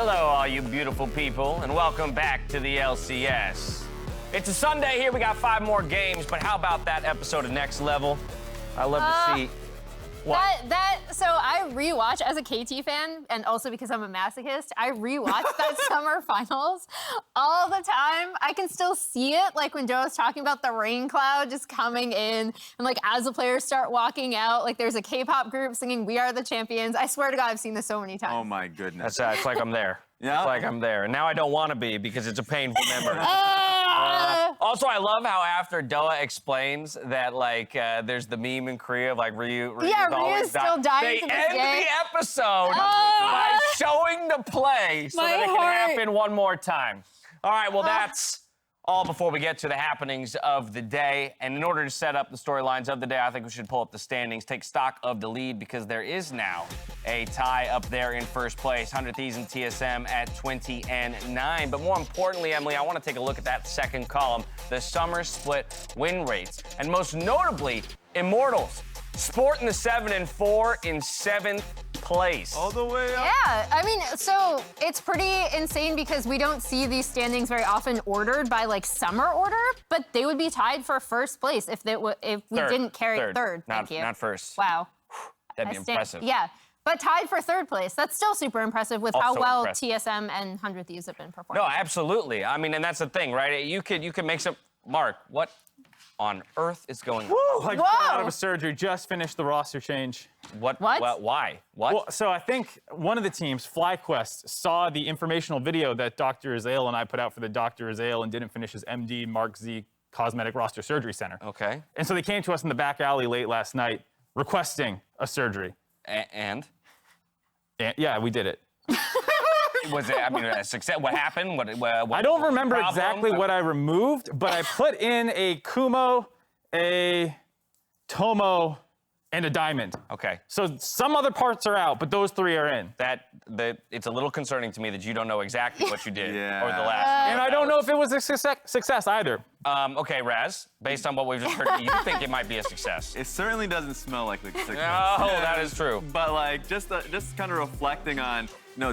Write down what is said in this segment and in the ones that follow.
Hello, all you beautiful people, and welcome back to the LCS. It's a Sunday here. We got 5 more games, but how about that episode of Next Level? I love to see. What? So I rewatch as a KT fan, and also because I'm a masochist, I rewatch that summer finals all the time. I can still see it, like when Joe was talking about the rain cloud just coming in, and like as the players start walking out, like there's a K-pop group singing "We Are the Champions." I swear to God, I've seen this so many times. Oh my goodness. It's like I'm there. Yeah? It's like I'm there. And now I don't want to be because it's a painful memory. Also, I love how after Doa explains that, like, there's the meme in Korea of, like, Ryu's still dying They to this end day. the episode by showing the play so that it can happen one more time. All right, well, that's all before we get to the happenings of the day. And in order to set up the storylines of the day, I think we should pull up the standings, take stock of the lead, because there is now a tie up there in first place. 100 Thieves and TSM at 20-9. But more importantly, Emily, I want to take a look at that second column, the Summer Split win rates. And most notably, Immortals, sporting the 7-4 in 7th place. All the way up. Yeah, I mean, so it's pretty insane because we don't see these standings very often ordered by like summer order, but they would be tied for first place if we didn't carry third. Thank you. Not first. Wow. That'd be impressive. Yeah, but tied for third place. That's still super impressive with how Also well impressive. TSM and 100 Thieves have been performing. No, absolutely. I mean, and that's the thing, right? You could make some. Mark, what on earth is going on? I got out of a surgery, just finished the roster change. What? Why? What? Well, so I think one of the teams, FlyQuest, saw the informational video that Dr. Azale and I put out for the Dr. Azale and didn't finish his MD Mark Z Cosmetic Roster Surgery Center. Okay. And so they came to us in the back alley late last night requesting a surgery. And? Yeah, we did it. Was it, I mean, a success? What happened? What I don't remember problem? exactly what I removed, but I put in a Kumo, a Tomo, and a Diamond. Okay. So some other parts are out, but those 3 are in. It's a little concerning to me that you don't know exactly what you did Yeah. over the last. And I don't know if it was a success either. Okay, Raz, based on what we've just heard, you think it might be a success? It certainly doesn't smell like the success. No, that is true. But like, just kind of reflecting on,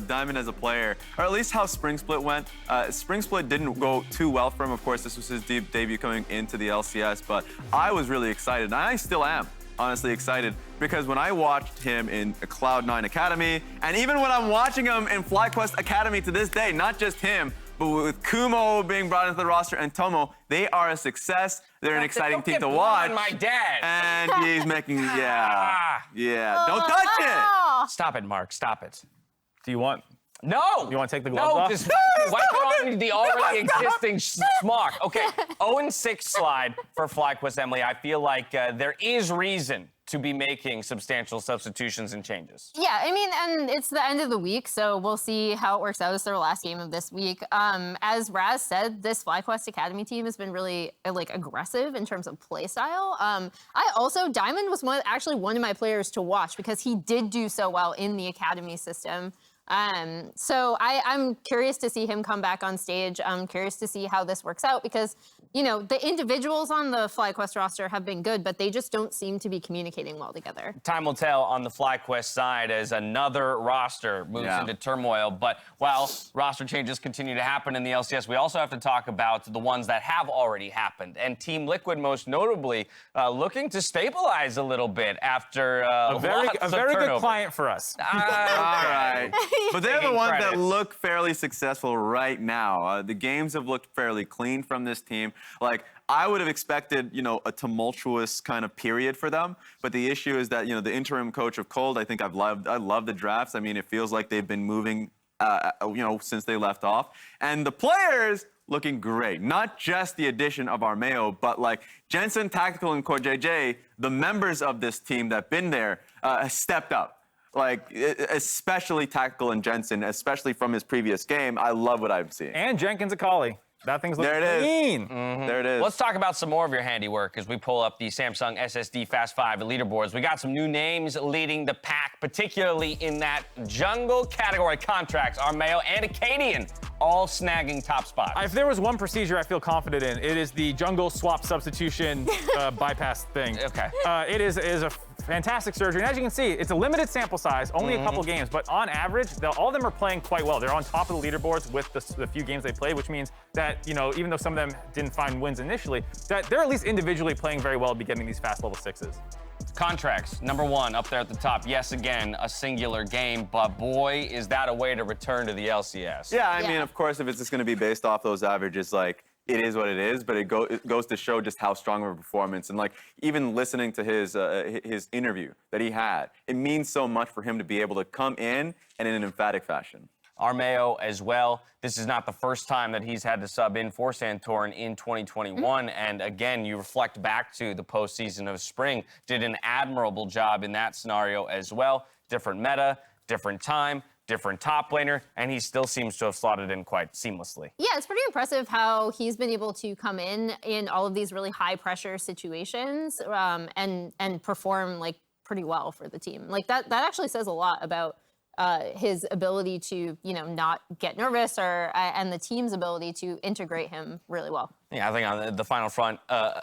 Diamond as a player, or at least how Spring Split went. Spring Split didn't go too well for him. Of course, this was his debut coming into the LCS, but I was really excited, and I still am. Honestly excited, because when I watched him in Cloud9 Academy, and even when I'm watching him in FlyQuest Academy to this day, not just him, but with Kumo being brought into the roster and Tomo, they are a success. They're an exciting team to watch. My dad. And he's making, don't touch it. Stop it, Mark. Stop it. Do you want? No! You want to take the gloves off? Just wipe it on the already existing smock. Okay, 0-6 slide for FlyQuest, Emily. I feel like there is reason to be making substantial substitutions and changes. Yeah, I mean, and it's the end of the week, so we'll see how it works out. It's their last game of this week. As Raz said, this FlyQuest Academy team has been really aggressive in terms of play style. Diamond was actually one of my players to watch because he did do so well in the Academy system. So I'm curious to see him come back on stage. I'm curious to see how this works out because, the individuals on the FlyQuest roster have been good, but they just don't seem to be communicating well together. Time will tell on the FlyQuest side as another roster moves into turmoil. But while roster changes continue to happen in the LCS, we also have to talk about the ones that have already happened. And Team Liquid, most notably, looking to stabilize a little bit after a very turnover. good client for us. All right. But they're the ones credit. that look fairly successful right now. The games have looked fairly clean from this team. Like, I would have expected, a tumultuous kind of period for them. But the issue is that, the interim coach of Cold, I think I love the drafts. I mean, it feels like they've been moving, since they left off. And the players looking great. Not just the addition of Armeo, but like Jensen, Tactical, and CoreJJ, the members of this team that been there, stepped up. Like, especially Tactical and Jensen, especially from his previous game. I love what I'm seeing. And Jenkins Akali. That thing's looking clean. There it is. Let's talk about some more of your handiwork as we pull up the Samsung SSD Fast 5 leaderboards. We got some new names leading the pack, particularly in that jungle category. Contracts, Armeo, and Acadian all snagging top spots. If there was one procedure I feel confident in, it is the jungle swap substitution bypass thing. Okay. It is a fantastic surgery. And as you can see, it's a limited sample size, only a couple games, but on average, all of them are playing quite well. They're on top of the leaderboards with the few games they played, which means that, you know, even though some of them didn't find wins initially, that they're at least individually playing very well to be getting these fast level 6s. Contracts, #1 up there at the top. Yes, again, a singular game, but boy, is that a way to return to the LCS. Yeah, I mean, of course, if it's just going to be based off those averages, like, it is what it is, but it goes to show just how strong of a performance. And, like, even listening to his interview that he had, it means so much for him to be able to come in and in an emphatic fashion. Armeo as well. This is not the first time that he's had to sub in for Santorin in 2021. And again, you reflect back to the postseason of spring, did an admirable job in that scenario as well. Different meta, different time, different top laner, and he still seems to have slotted in quite seamlessly. Yeah, it's pretty impressive how he's been able to come in all of these really high pressure situations and perform like pretty well for the team. Like that actually says a lot about his ability to, you know, not get nervous and the team's ability to integrate him really well. Yeah, I think on the final front,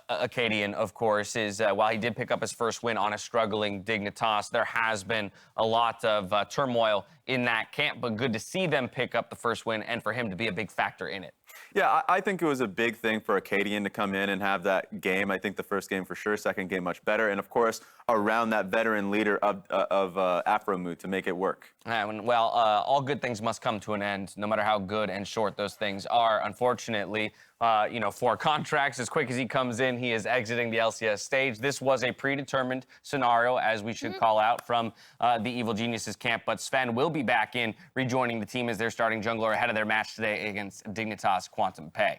Acadian, of course, is while he did pick up his first win on a struggling Dignitas, there has been a lot of turmoil in that camp, but good to see them pick up the first win and for him to be a big factor in it. Yeah, I think it was a big thing for Acadian to come in and have that game. I think the first game for sure, second game much better, and of course around that veteran leader of Afromu to make it work. Well, all good things must come to an end, no matter how good and short those things are. Unfortunately, you know, for contracts, as quick as he comes in, he is exiting the LCS stage. This was a predetermined scenario, as we should call out from the Evil Geniuses camp. But Sven will be back in, rejoining the team as their starting jungler ahead of their match today against Dignitas QNTMPAY.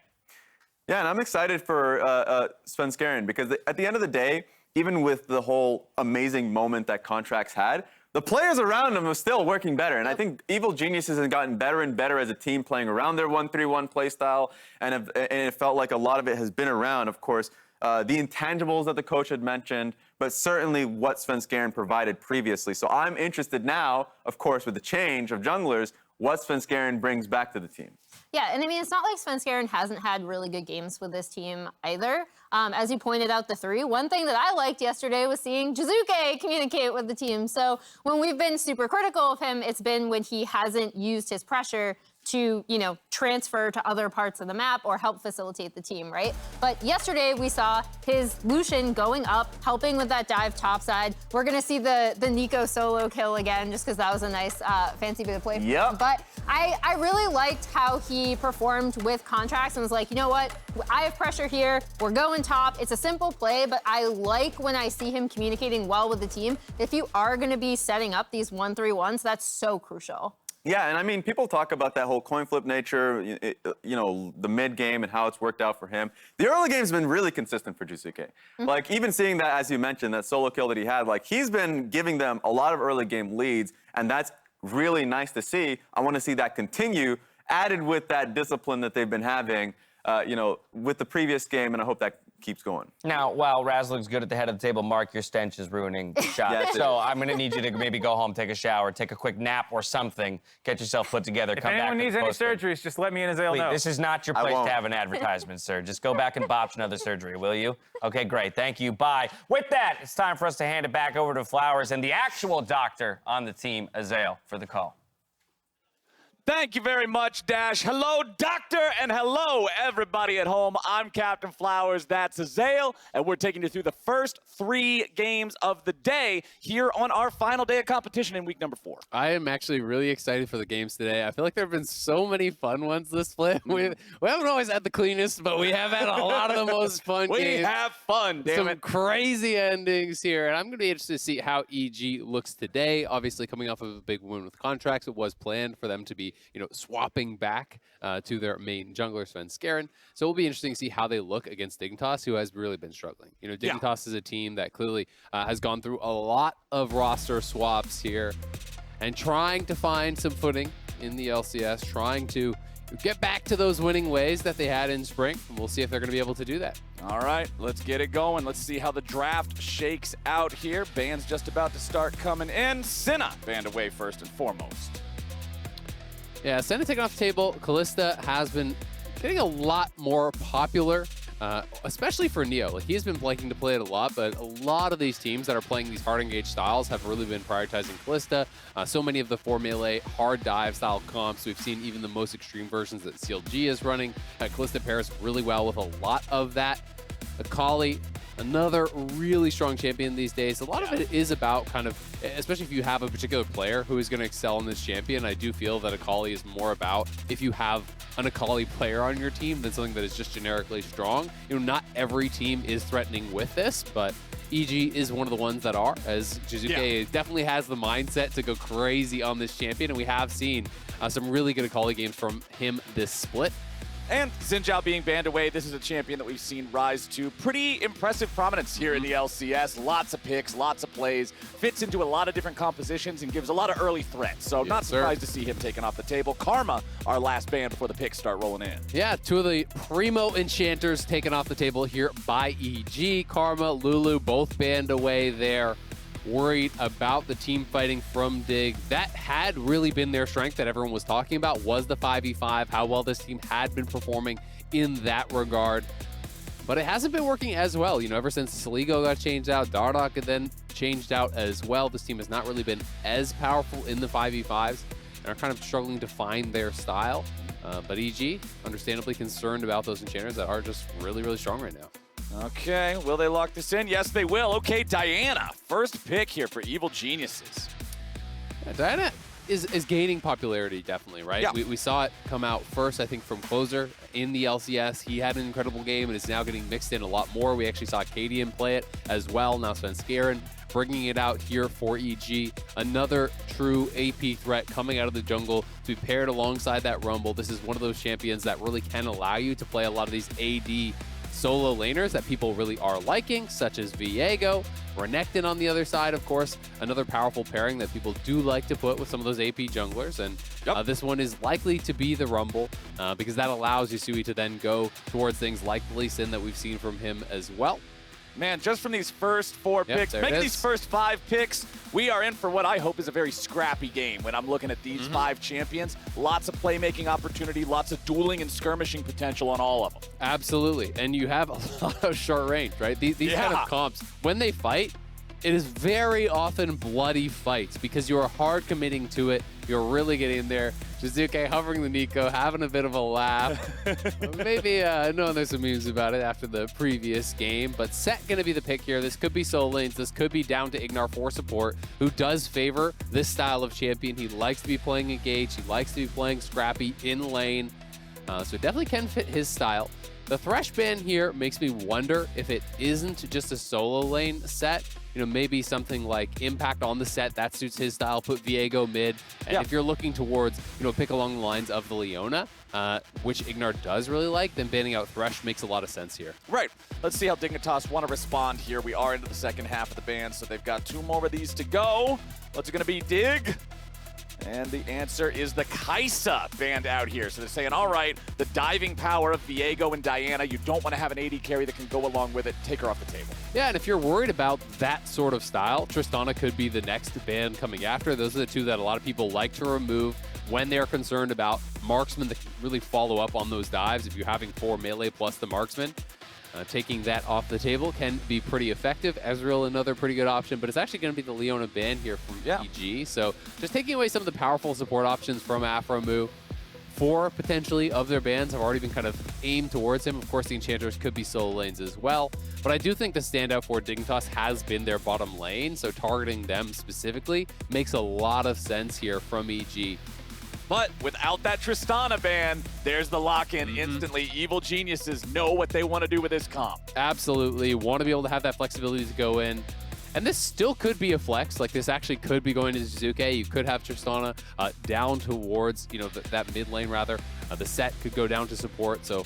Yeah, and I'm excited for Sven Skaren because at the end of the day, even with the whole amazing moment that Contracts had, the players around him are still working better. And I think Evil Geniuses has gotten better and better as a team playing around their 1-3-1 playstyle. And it felt like a lot of it has been around, of course, the intangibles that the coach had mentioned, but certainly what Sven Skaren provided previously. So I'm interested now, of course, with the change of junglers, what Sven Skaren brings back to the team. Yeah, and I mean, it's not like Sven Skaren hasn't had really good games with this team either. As you pointed out, the three. One thing that I liked yesterday was seeing Jizuke communicate with the team. So when we've been super critical of him, it's been when he hasn't used his pressure to, you know, transfer to other parts of the map or help facilitate the team, right? But yesterday we saw his Lucian going up, helping with that dive topside. We're gonna see the Nico solo kill again, just because that was a nice fancy bit of play. Yep. But I really liked how he performed with Contracts and was like, you know what? I have pressure here. We're going top. It's a simple play, but I like when I see him communicating well with the team. If you are gonna be setting up these 1-3-1s, that's so crucial. Yeah, and I mean, people talk about that whole coin flip nature, you know, the mid game and how it's worked out for him. The early game's been really consistent for Jizuke. Like, even seeing that, as you mentioned, that solo kill that he had, like, he's been giving them a lot of early game leads, and that's really nice to see. I want to see that continue, added with that discipline that they've been having, you know, with the previous game, and I hope that keeps going. Now, while Raz looks good at the head of the table, Mark, your stench is ruining the shot. Yes, so I'm going to need you to maybe go home, take a shower, take a quick nap or something, get yourself put together, If come back. anyone needs any post-game. surgeries, just let me and Azale Please, know. this is not your I place to won't. have an advertisement, sir. Just go back and botch another surgery, will you? Okay, great. Thank you. Bye. With that, it's time for us to hand it back over to Flowers and the actual doctor on the team, Azale, for the call. Thank you very much, Dash. Hello, Doctor, and hello, everybody at home. I'm Captain Flowers, that's Azale, and we're taking you through the first 3 games of the day here on our final day of competition in week number 4. I am actually really excited for the games today. I feel like there have been so many fun ones this split. We haven't always had the cleanest, but we have had a lot of the most fun We games. have fun, damn Some it. crazy endings here, and I'm going to be interested to see how EG looks today. Obviously, coming off of a big win with Contracts, it was planned for them to be, you know, swapping back to their main jungler, Sven Skaren. So it'll be interesting to see how they look against Dignitas, who has really been struggling. You know, Dignitas is a team that clearly has gone through a lot of roster swaps here and trying to find some footing in the LCS, trying to get back to those winning ways that they had in spring. And we'll see if they're going to be able to do that. All right, let's get it going. Let's see how the draft shakes out here. Ban's just about to start coming in. Senna banned away first and foremost. Yeah, Senna taken off the table. Kalista has been getting a lot more popular especially for Neo. Like, he's been liking to play it a lot, but a lot of these teams that are playing these hard engage styles have really been prioritizing Kalista. So many of the 4 melee hard dive style comps, we've seen even the most extreme versions that CLG is running. Kalista pairs really well with a lot of that. Akali, another really strong champion these days. A lot of it is about kind of, especially if you have a particular player who is going to excel in this champion, I do feel that Akali is more about if you have an Akali player on your team than something that is just generically strong. You know, not every team is threatening with this, but EG is one of the ones that are, as Jizuke definitely has the mindset to go crazy on this champion, and we have seen some really good Akali games from him this split. And Xin Zhao being banned away, this is a champion that we've seen rise to pretty impressive prominence here in the LCS. Lots of picks, lots of plays, fits into a lot of different compositions and gives a lot of early threats. So not surprised to see him taken off the table. Karma, our last ban before the picks start rolling in. Yeah, 2 of the primo enchanters taken off the table here by EG. Karma, Lulu, both banned away there. Worried about the team fighting from Dig. That had really been their strength that everyone was talking about, was the 5v5, how well this team had been performing in that regard. But it hasn't been working as well. You know, ever since Saligo got changed out, Dardoch then changed out as well. This team has not really been as powerful in the 5v5s and are kind of struggling to find their style. But EG, understandably concerned about those enchanters that are just really, really strong right now. Okay, will they lock this in? Yes, they will. Okay, Diana, first pick here for Evil Geniuses. Yeah, Diana is gaining popularity, definitely, right? Yeah. We saw it come out first, I think, from Closer in the LCS. He had an incredible game and is now getting mixed in a lot more. We actually saw Cadian play it as well. Now Svenskeren bringing it out here for EG. Another true AP threat coming out of the jungle to be paired alongside that Rumble. This is one of those champions that really can allow you to play a lot of these AD solo laners that people really are liking, such as Viego. Renekton on the other side, of course, another powerful pairing that people do like to put with some of those AP junglers. And this one is likely to be the Rumble because that allows Yusui to then go towards things like the Lee Sin that we've seen from him as well. Man, just from these first 4 picks, making these first 5 picks, we are in for what I hope is a very scrappy game when I'm looking at these 5 champions. Lots of playmaking opportunity, lots of dueling and skirmishing potential on all of them. Absolutely. And you have a lot of short range, right? These kind of comps, when they fight, it is very often bloody fights because you are hard committing to it. You're really getting there. Jizuke hovering the Nico, having a bit of a laugh. Maybe knowing there's some memes about it after the previous game, but Set gonna be the pick here. This could be solo lanes. This could be down to Ignar for support, who does favor this style of champion. He likes to be playing engaged. He likes to be playing scrappy in lane. So it definitely can fit his style. The Thresh ban here makes me wonder if it isn't just a solo lane set. You know, maybe something like Impact on the set, that suits his style, put Viego mid. And if you're looking towards, you know, pick along the lines of the Leona, which Ignar does really like, then banning out Thresh makes a lot of sense here. Right. Let's see how Dignitas want to respond here. We are into the second half of the ban, so they've got 2 more of these to go. What's it going to be, Dig? And the answer is the Kaisa banned out here. So they're saying, all right, the diving power of Viego and Diana, you don't want to have an AD carry that can go along with it. Take her off the table. Yeah, and if you're worried about that sort of style, Tristana could be the next ban coming after. Those are the 2 that a lot of people like to remove when they're concerned about marksmen that can really follow up on those dives. If you're having 4 melee plus the marksman, taking that off the table can be pretty effective. Ezreal, another pretty good option, but it's actually going to be the Leona ban here from EG. So just taking away some of the powerful support options from Aphromoo. 4 potentially of their bans have already been kind of aimed towards him. Of course, the enchanters could be solo lanes as well. But I do think the standout for Dignitas has been their bottom lane, so targeting them specifically makes a lot of sense here from EG. But without that Tristana ban, there's the lock-in instantly. Evil Geniuses know what they want to do with this comp. Absolutely. Want to be able to have that flexibility to go in. And this still could be a flex. Like, this actually could be going to Jizuke. You could have Tristana down towards, you know, that mid lane, rather. The set could go down to support. So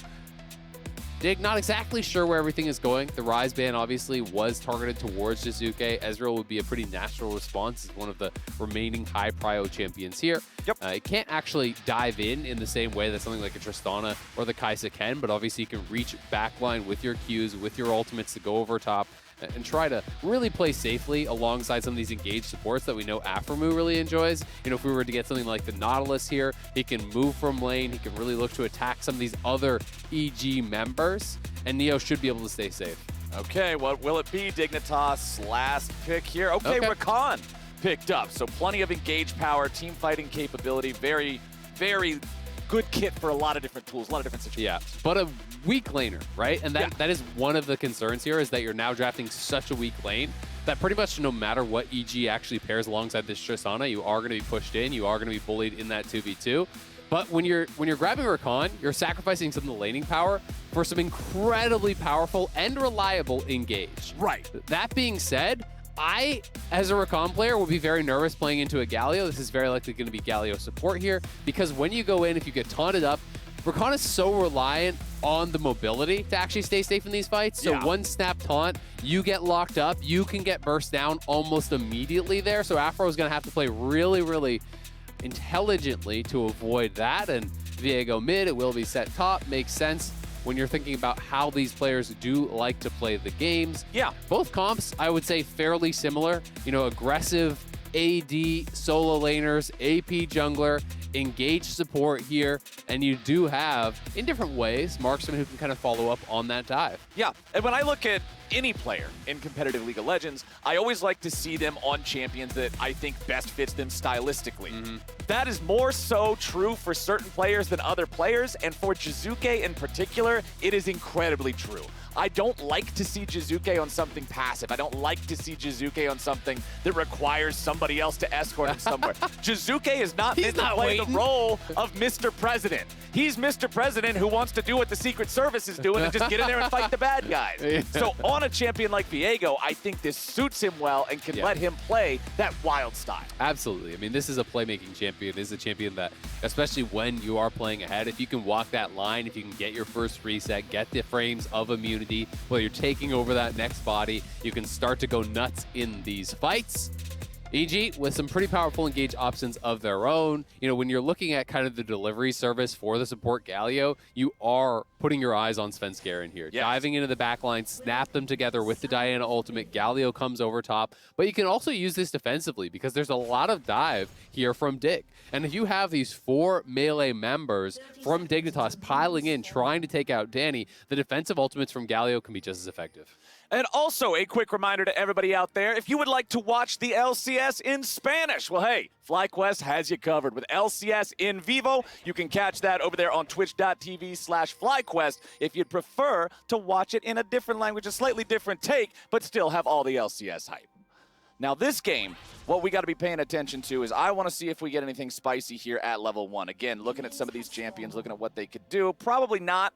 Dig, not exactly sure where everything is going. The Rise ban obviously was targeted towards Jizuke. Ezreal would be a pretty natural response. It's one of the remaining high prio champions here. It can't actually dive in the same way that something like a Tristana or the Kaisa can, but obviously you can reach backline with your Qs, with your ultimates to go over top and try to really play safely alongside some of these engaged supports that we know Aphromoo really enjoys. You know, if we were to get something like the Nautilus here, he can move from lane, he can really look to attack some of these other EG members. and Neo should be able to stay safe. Okay, what will it be? Dignitas last pick here. Okay, Rakan picked up. So plenty of engage power, team fighting capability, very, very good kit for a lot of different tools, a lot of different situations. Yeah, but a weak laner, right? And that is one of the concerns here, is that you're now drafting such a weak lane that pretty much no matter what EG actually pairs alongside this Tristana, you are going to be pushed in, you are going to be bullied in that 2v2. But when you're grabbing Rakan, you're sacrificing some of the laning power for some incredibly powerful and reliable engage. Right. That being said, I, as a Rakan player, will be very nervous playing into a Galio. This is very likely going to be Galio support here, because when you go in, if you get taunted up, Rakan is so reliant on the mobility to actually stay safe in these fights. So one snap taunt, you get locked up, you can get burst down almost immediately there. So Afro is going to have to play really, really intelligently to avoid that. And Viego mid, it will be set top. Makes sense when you're thinking about how these players do like to play the games. Yeah. Both comps, I would say, fairly similar. You know, aggressive AD, solo laners, AP jungler, engage support here, and you do have, in different ways, marksmen who can kind of follow up on that dive. Yeah, and when I look at any player in competitive League of Legends, I always like to see them on champions that I think best fits them stylistically. That is more so true for certain players than other players, and for Jizuke in particular, it is incredibly true. I don't like to see Jizuke on something passive. I don't like to see Jizuke on something that requires somebody else to escort him somewhere. Jizuke is not meant to play the role of Mr. President. He's Mr. President who wants to do what the Secret Service is doing and just get in there and fight the bad guys. So on a champion like Viego, I think this suits him well and can let him play that wild style. Absolutely. I mean, this is a playmaking champion. This is a champion that, especially when you are playing ahead, if you can walk that line, if you can get your first reset, get the frames of immunity, while you're taking over that next body, you can start to go nuts in these fights. EG with some pretty powerful engage options of their own. You know, when you're looking at kind of the delivery service for the support Galio, you are putting your eyes on Svenskeren here. Diving into the backline, snap them together with the Diana ultimate. Galio comes over top, but you can also use this defensively because there's a lot of dive here from Dig. And if you have these 4 melee members from Dignitas piling in, trying to take out Danny, the defensive ultimates from Galio can be just as effective. And also a quick reminder to everybody out there, if you would like to watch the LCS in Spanish, well, hey, FlyQuest has you covered with LCS in Vivo. You can catch that over there on twitch.tv/FlyQuest if you'd prefer to watch it in a different language, a slightly different take, but still have all the LCS hype. Now this game, what we got to be paying attention to is I want to see if we get anything spicy here at level 1. Again, looking at some of these champions, looking at what they could do. Probably not,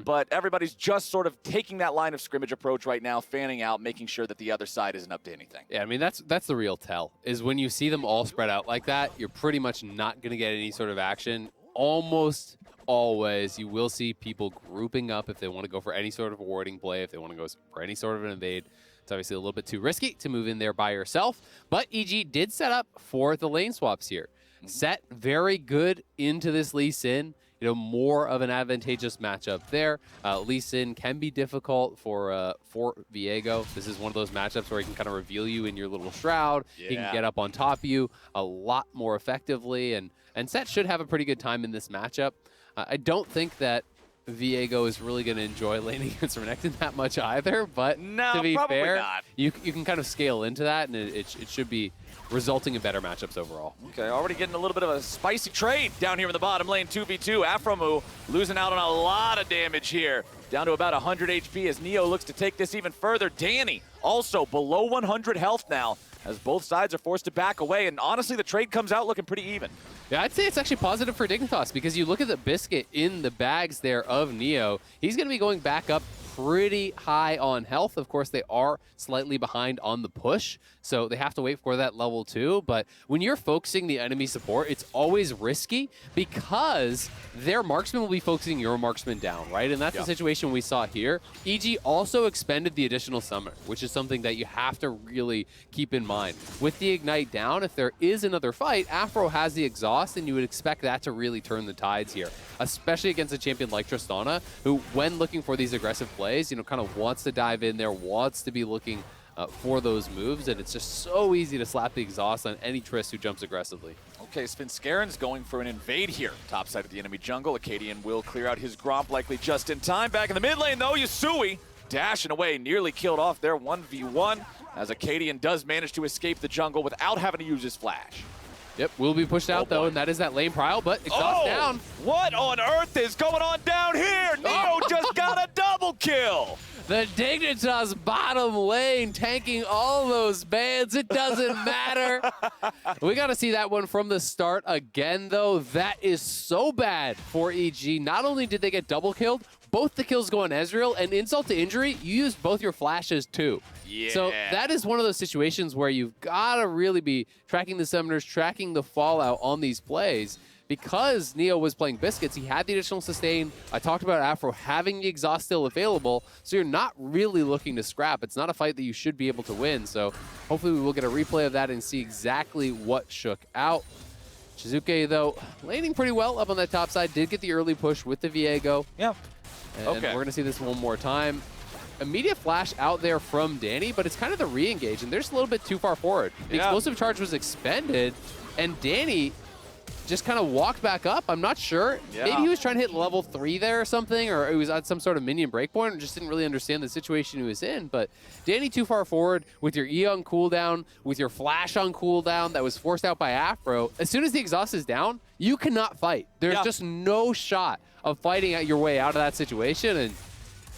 but everybody's just sort of taking that line of scrimmage approach right now, fanning out, making sure that the other side isn't up to anything. Yeah, I mean, that's the real tell, is when you see them all spread out like that, you're pretty much not going to get any sort of action. Almost always, you will see people grouping up if they want to go for any sort of warding play, if they want to go for any sort of an invade. It's obviously a little bit too risky to move in there by yourself, but EG did set up for the lane swaps here. Set very good into this Lee Sin. You know, more of an advantageous matchup there. Lee Sin can be difficult for Viego. This is one of those matchups where he can kind of reveal you in your little shroud. He can get up on top of you a lot more effectively, and Set should have a pretty good time in this matchup. I don't think that Viego is really going to enjoy laning against Renekton that much either, but to be fair, you can kind of scale into that, and it should be resulting in better matchups overall. Okay, already getting a little bit of a spicy trade down here in the bottom lane, 2v2. Afromu losing out on a lot of damage here, down to about 100 HP as Neo looks to take this even further. Danny also below 100 health now, as both sides are forced to back away, and honestly, the trade comes out looking pretty even. Yeah, I'd say it's actually positive for Dignitas, because you look at the biscuit in the bags there of Neo, he's going to be going back up pretty high on health. Of course, they are slightly behind on the push, so they have to wait for that level 2. But when you're focusing the enemy support, it's always risky because their marksman will be focusing your marksman down, right? And that's the situation we saw here. EG also expended the additional summon, which is something that you have to really keep in mind. With the Ignite down, if there is another fight, Afro has the exhaust, and you would expect that to really turn the tides here, especially against a champion like Tristana, who, when looking for these aggressive plays, you know, kind of wants to dive in there, wants to be looking for those moves, and it's just so easy to slap the exhaust on any Trist who jumps aggressively. Okay, Svenskaren's going for an invade here. Top side of the enemy jungle. Acadian will clear out his Gromp likely just in time. Back in the mid lane, though, Yasui dashing away, nearly killed off their 1v1, as Acadian does manage to escape the jungle without having to use his flash. Yep, will be pushed out, though, and that is that lane prowl, but exhaust down. What on earth is going on down here? Neo just got a double kill. The Dignitas bottom lane tanking all those bans. It doesn't matter. We got to see that one from the start again, though. That is so bad for EG. Not only did they get double killed, both the kills go on Ezreal, and insult to injury, you used both your flashes too. Yeah. So that is one of those situations where you've got to really be tracking the summoners, tracking the fallout on these plays. Because Neo was playing Biscuits, he had the additional sustain. I talked about Afro having the exhaust still available, so you're not really looking to scrap. It's not a fight that you should be able to win, so hopefully we will get a replay of that and see exactly what shook out. Shizuke, though, laning pretty well up on that top side, did get the early push with the Viego. Yeah. And Okay. we're going to see this one more time. Immediate flash out there from Danny, but it's kind of the re-engage, and they're just a little bit too far forward. The explosive charge was expended, and Danny just kind of walked back up. I'm not sure. Yeah. Maybe he was trying to hit level 3 there or something, or it was at some sort of minion breakpoint and just didn't really understand the situation he was in. But Danny too far forward with your E on cooldown, with your flash on cooldown that was forced out by Afro. As soon as the exhaust is down, you cannot fight. There's just no shot of fighting your way out of that situation. And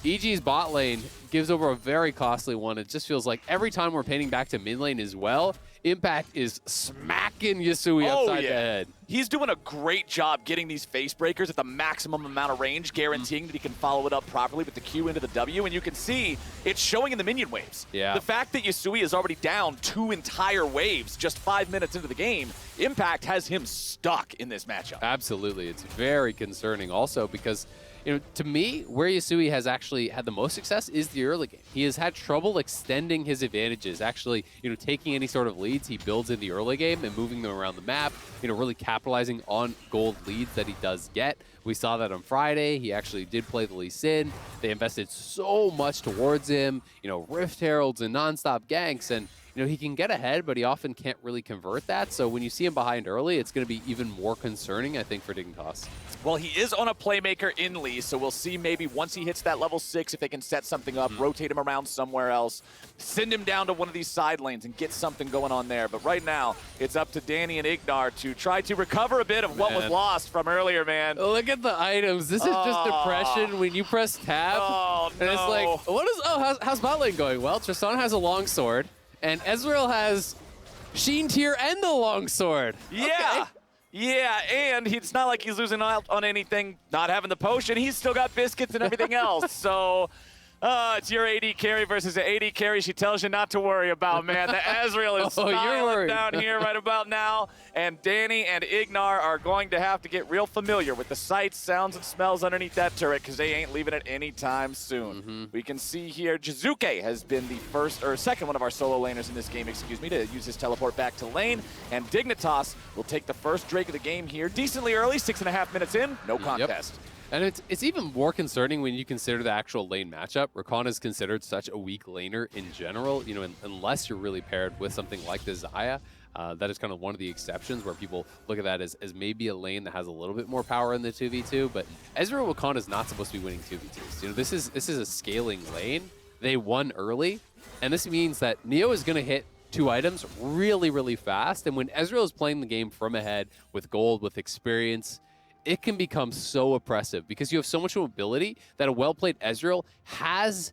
EG's bot lane gives over a very costly one. It just feels like every time we're painting back to mid lane as well, Impact is smacking Yasui upside the head. He's doing a great job getting these face breakers at the maximum amount of range, guaranteeing that he can follow it up properly with the Q into the W, and you can see it's showing in the minion waves. Yeah. The fact that Yasui is already down 2 entire waves just 5 minutes into the game, Impact has him stuck in this matchup. Absolutely. It's very concerning also because, you know, to me, where Yasui has actually had the most success is the early game. He has had trouble extending his advantages, actually, you know, taking any sort of leads he builds in the early game and moving them around the map, you know, really capitalizing on gold leads that he does get. We saw that on Friday. He actually did play the Lee Sin. They invested so much towards him, you know, Rift Heralds and nonstop ganks, and you know, he can get ahead, but he often can't really convert that. So when you see him behind early, it's going to be even more concerning, I think, for Dignitas. Well, he is on a playmaker in Lee, so we'll see maybe once he hits that level 6 if they can set something up, rotate him around somewhere else, send him down to one of these side lanes and get something going on there. But right now, it's up to Danny and Ignar to try to recover a bit of what was lost from earlier, man. Look at the items. This is just depression when you press tab. Oh, And it's no. like, what is, how's bot lane going? Well, Tristan has a long sword, and Ezreal has Sheen Tier and the long sword. Yeah. Okay. Yeah, and it's not like he's losing out on anything, not having the potion. He's still got biscuits and everything else. So it's your AD carry versus an AD carry she tells you not to worry about, man. The Ezreal is Oh, you're smiling worried. down here right about now. And Danny and Ignar are going to have to get real familiar with the sights, sounds, and smells underneath that turret because they ain't leaving it anytime soon. We can see here Jizuke has been the first or second one of our solo laners in this game, excuse me, to use his teleport back to lane. And Dignitas will take the first Drake of the game here decently early, 6.5 minutes in, no contest. And it's even more concerning when you consider the actual lane matchup. Rakan is considered such a weak laner in general, you know, unless you're really paired with something like the Xayah. That is kind of one of the exceptions where people look at that as maybe a lane that has a little bit more power in the 2v2. But Ezreal Rakan is not supposed to be winning 2v2s. You know, this is a scaling lane. They won early, and this means that Neo is going to hit 2 items really, really fast. And when Ezreal is playing the game from ahead with gold, with experience, it can become so oppressive because you have so much mobility that a well-played Ezreal has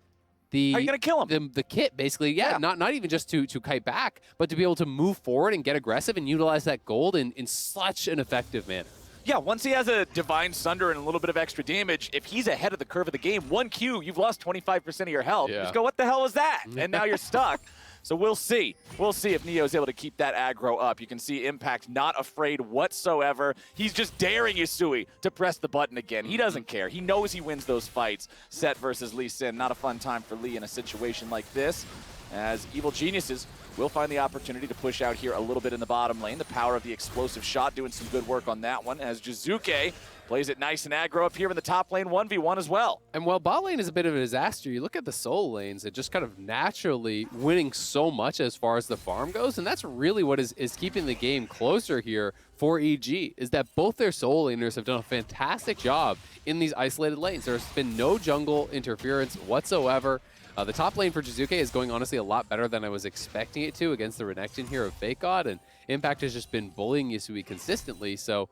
the... How are you going to kill him? The kit, basically, yeah. Not even just to kite back, but to be able to move forward and get aggressive and utilize that gold in such an effective manner. Yeah, once he has a Divine Sunder and a little bit of extra damage, if he's ahead of the curve of the game, 1 Q, you've lost 25% of your health. Yeah. Just go, what the hell was that? And now you're stuck. So we'll see. We'll see if Neo's able to keep that aggro up. You can see Impact not afraid whatsoever. He's just daring Yasui to press the button again. He doesn't care. He knows he wins those fights. Set versus Lee Sin. Not a fun time for Lee in a situation like this, as Evil Geniuses will find the opportunity to push out here a little bit in the bottom lane. The power of the explosive shot doing some good work on that one as Jizuke plays it nice and aggro up here in the top lane, 1v1 as well. And while bot lane is a bit of a disaster, you look at the solo lanes, it just kind of naturally winning so much as far as the farm goes, and that's really what is keeping the game closer here for EG, is that both their solo laners have done a fantastic job in these isolated lanes. There's been no jungle interference whatsoever. The top lane for Jizuke is going honestly a lot better than I was expecting it to against the Renekton here of Fake God, and Impact has just been bullying Yasui consistently, so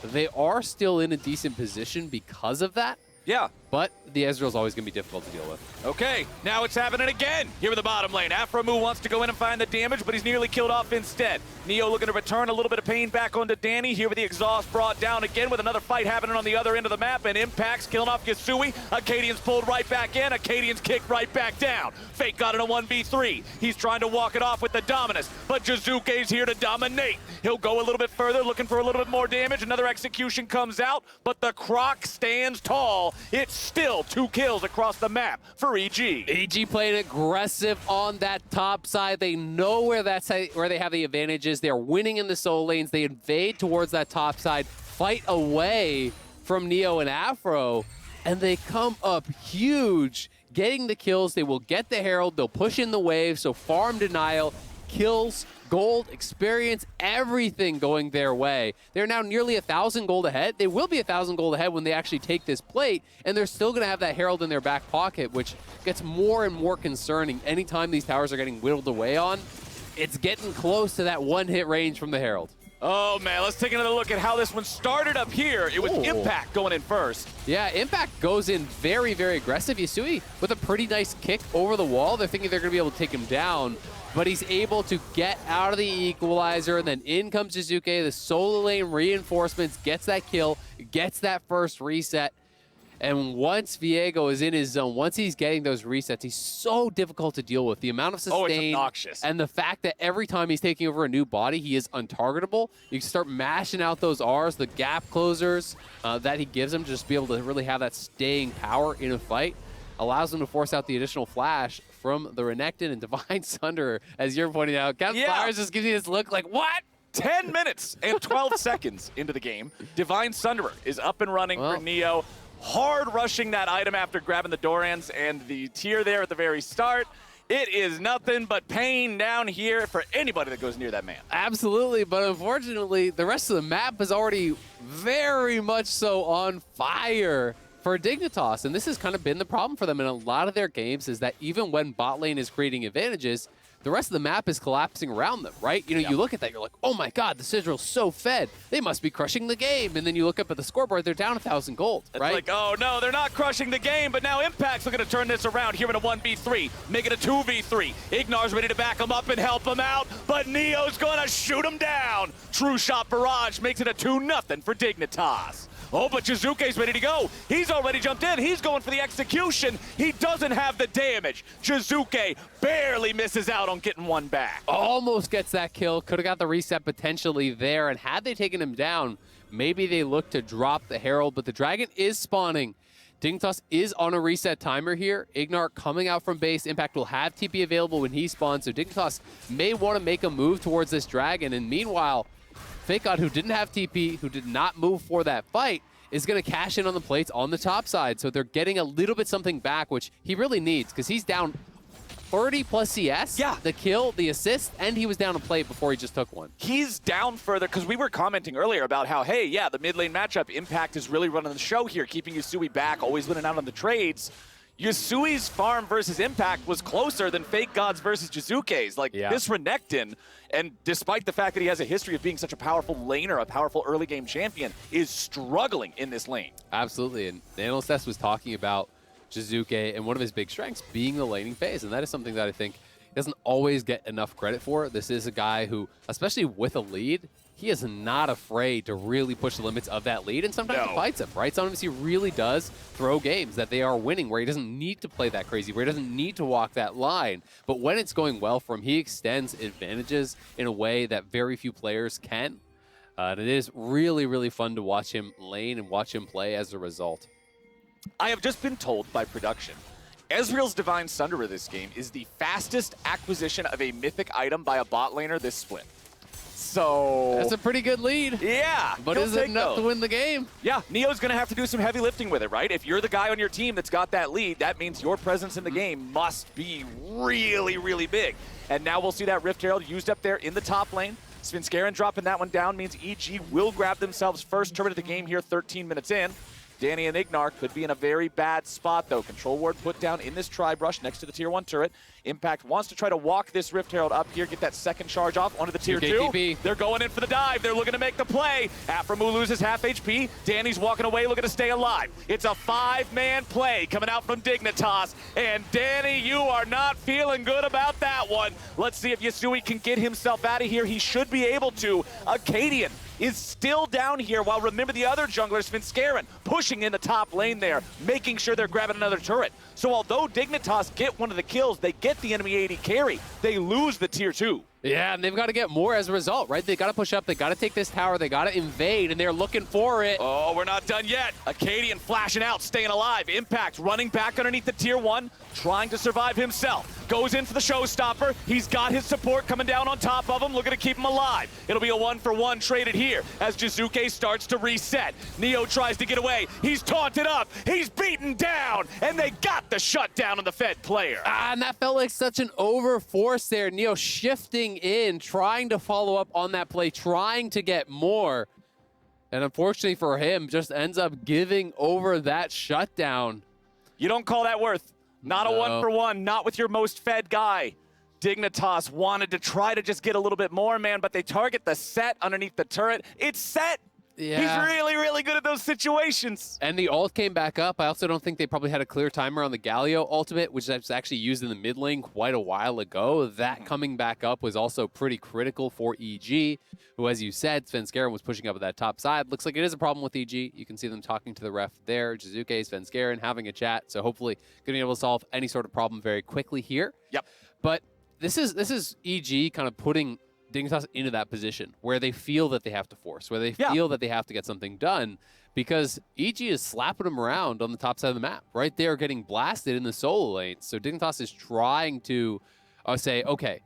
they are still in a decent position because of that. Yeah. But the Ezreal's always going to be difficult to deal with. Okay, now it's happening again here in the bottom lane. Afromu wants to go in and find the damage, but he's nearly killed off instead. Neo looking to return a little bit of pain back onto Danny here with the exhaust brought down again with another fight happening on the other end of the map, and Impact's killing off Yasui. Acadian's pulled right back in. Acadian's kicked right back down. Fake got in a 1v3. He's trying to walk it off with the Dominus, but Jizuke's here to dominate. He'll go a little bit further, looking for a little bit more damage. Another execution comes out, but the Croc stands tall. It's still 2 kills across the map for EG. EG playing aggressive on that top side. They know where they have the advantages. They're winning in the solo lanes. They invade towards that top side, fight away from Neo and Afro, and they come up huge, getting the kills. They will get the Herald. They'll push in the wave, so farm denial, kills, gold, experience, everything going their way. They're now nearly 1,000 gold ahead. They will be 1,000 gold ahead when they actually take this plate, and they're still going to have that Herald in their back pocket, which gets more and more concerning anytime these towers are getting whittled away on. It's getting close to that one-hit range from the Herald. Oh, man, let's take another look at how this one started up here. It was Impact going in first. Yeah, Impact goes in very, very aggressive. Yasui with a pretty nice kick over the wall. They're thinking they're going to be able to take him down, but he's able to get out of the equalizer, and then in comes Jizuke. The solo lane reinforcements, gets that kill, gets that first reset. And once Viego is in his zone, once he's getting those resets, he's so difficult to deal with. The amount of sustain it's obnoxious. And the fact that every time he's taking over a new body, he is untargetable. You can start mashing out those Rs, the gap closers that he gives him, to just be able to really have that staying power in a fight. Allows him to force out the additional flash from the Renekton and Divine Sunder, as you're pointing out. Captain Flowers just gives you this look like, what? 10 minutes and 12 seconds into the game. Divine Sunderer is up and running for Neo. Hard rushing that item after grabbing the Dorans and the tier there at the very start. It is nothing but pain down here for anybody that goes near that man. Absolutely, but unfortunately, the rest of the map is already very much so on fire for Dignitas, and this has kind of been the problem for them in a lot of their games, is that even when bot lane is creating advantages, the rest of the map is collapsing around them, right? You know, you look at that, you're like, oh my God, the Sigil's so fed. They must be crushing the game. And then you look up at the scoreboard, they're down 1,000 gold, right? It's like, oh no, they're not crushing the game, but now Impact's looking to turn this around here in a 1v3, make it a 2v3. Ignar's ready to back him up and help him out, but Neo's gonna shoot him down. True Shot Barrage makes it a 2-0 for Dignitas. Oh, but Jizuke's ready to go. He's already jumped in. He's going for the execution. He doesn't have the damage. Jizuke barely misses out on getting one back. Almost gets that kill. Could have got the reset potentially there. And had they taken him down, maybe they look to drop the Herald. But the Dragon is spawning. Dignitas is on a reset timer here. Ignar coming out from base. Impact will have TP available when he spawns. So Dignitas may want to make a move towards this Dragon. And meanwhile, Fake God, who didn't have TP, who did not move for that fight, is going to cash in on the plates on the top side. So they're getting a little bit something back, which he really needs, because he's down 30 plus CS. Yeah. The kill, the assist, and he was down a plate before he just took one. He's down further, because we were commenting earlier about how, hey, yeah, the mid lane matchup, Impact is really running the show here, keeping Yasui back, always winning out on the trades. Yasui's farm versus Impact was closer than Fake Gods versus Jizuke's. Like, this Renekton, and despite the fact that he has a history of being such a powerful laner, a powerful early game champion, is struggling in this lane. Absolutely, and Analyst was talking about Jizuke and one of his big strengths being the laning phase, and that is something that I think he doesn't always get enough credit for. This is a guy who, especially with a lead, he is not afraid to really push the limits of that lead, and sometimes he fights him, right? Sometimes he really does throw games that they are winning where he doesn't need to play that crazy, where he doesn't need to walk that line. But when it's going well for him, he extends advantages in a way that very few players can. And it is really, really fun to watch him lane and watch him play as a result. I have just been told by production, Ezreal's Divine Sunderer this game is the fastest acquisition of a mythic item by a bot laner this split. So That's a pretty good lead. yeah, But is it enough to win the game? Yeah, Neo's going to have to do some heavy lifting with it, right? If you're the guy on your team that's got that lead, that means your presence in the game must be really, really big. And now we'll see that Rift Herald used up there in the top lane. Svenskeren dropping that one down means EG will grab themselves first turret of the game here 13 minutes in. Danny and Ignar could be in a very bad spot, though. Control ward put down in this tri-brush next to the tier 1 turret. Impact wants to try to walk this Rift Herald up here, get that second charge off onto the tier 2. They're going in for the dive. They're looking to make the play. Aphromoo loses half HP. Danny's walking away, looking to stay alive. It's a 5-man play coming out from Dignitas. And Danny, you are not feeling good about that one. Let's see if Yasui can get himself out of here. He should be able to. Acadian is still down here, while remember the other jungler, Svenskeren, pushing in the top lane there, making sure they're grabbing another turret. So although Dignitas get one of the kills, they get the enemy AD carry, they lose the tier 2. Yeah, and they've got to get more as a result, right? They got to push up, they got to take this tower, they got to invade, and they're looking for it. Oh, we're not done yet. Acadian flashing out, staying alive. Impact running back underneath the tier 1, trying to survive himself. Goes in for the showstopper. He's got his support coming down on top of him, looking to keep him alive. It'll be a 1-for-1 traded here as Jizuke starts to reset. Neo tries to get away. He's taunted up. He's beaten down, and they got the shutdown on the Fed player. And that felt like such an overforce there. Neo shifting in, trying to follow up on that play, trying to get more. And unfortunately for him, just ends up giving over that shutdown. You don't call that worth. Not a 1-for-1, not with your most fed guy. Dignitas wanted to try to just get a little bit more, man, but they target the set underneath the turret. It's set. Yeah. He's really, really good at those situations. And the ult came back up. I also don't think they probably had a clear timer on the Galio ultimate, which was actually used in the mid lane quite a while ago. That coming back up was also pretty critical for EG, who, as you said, Svenskeren was pushing up at that top side. Looks like it is a problem with EG. You can see them talking to the ref there. Jizuke, Svenskeren having a chat. So hopefully going to be able to solve any sort of problem very quickly here. Yep. But this is EG kind of putting Dignitas into that position where they feel that they have to force, where they feel that they have to get something done, because EG is slapping them around on the top side of the map. Right there, getting blasted in the solo lane. So Dignitas is trying to say, okay,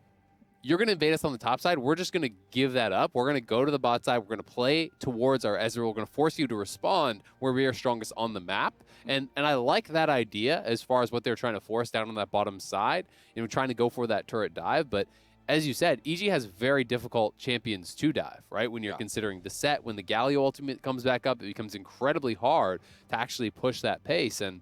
you're going to invade us on the top side. We're just going to give that up. We're going to go to the bot side. We're going to play towards our Ezreal. We're going to force you to respond where we are strongest on the map. And I like that idea as far as what they're trying to force down on that bottom side, trying to go for that turret dive. But as you said, EG has very difficult champions to dive, right? When you're considering the set, when the Galio ultimate comes back up, it becomes incredibly hard to actually push that pace. And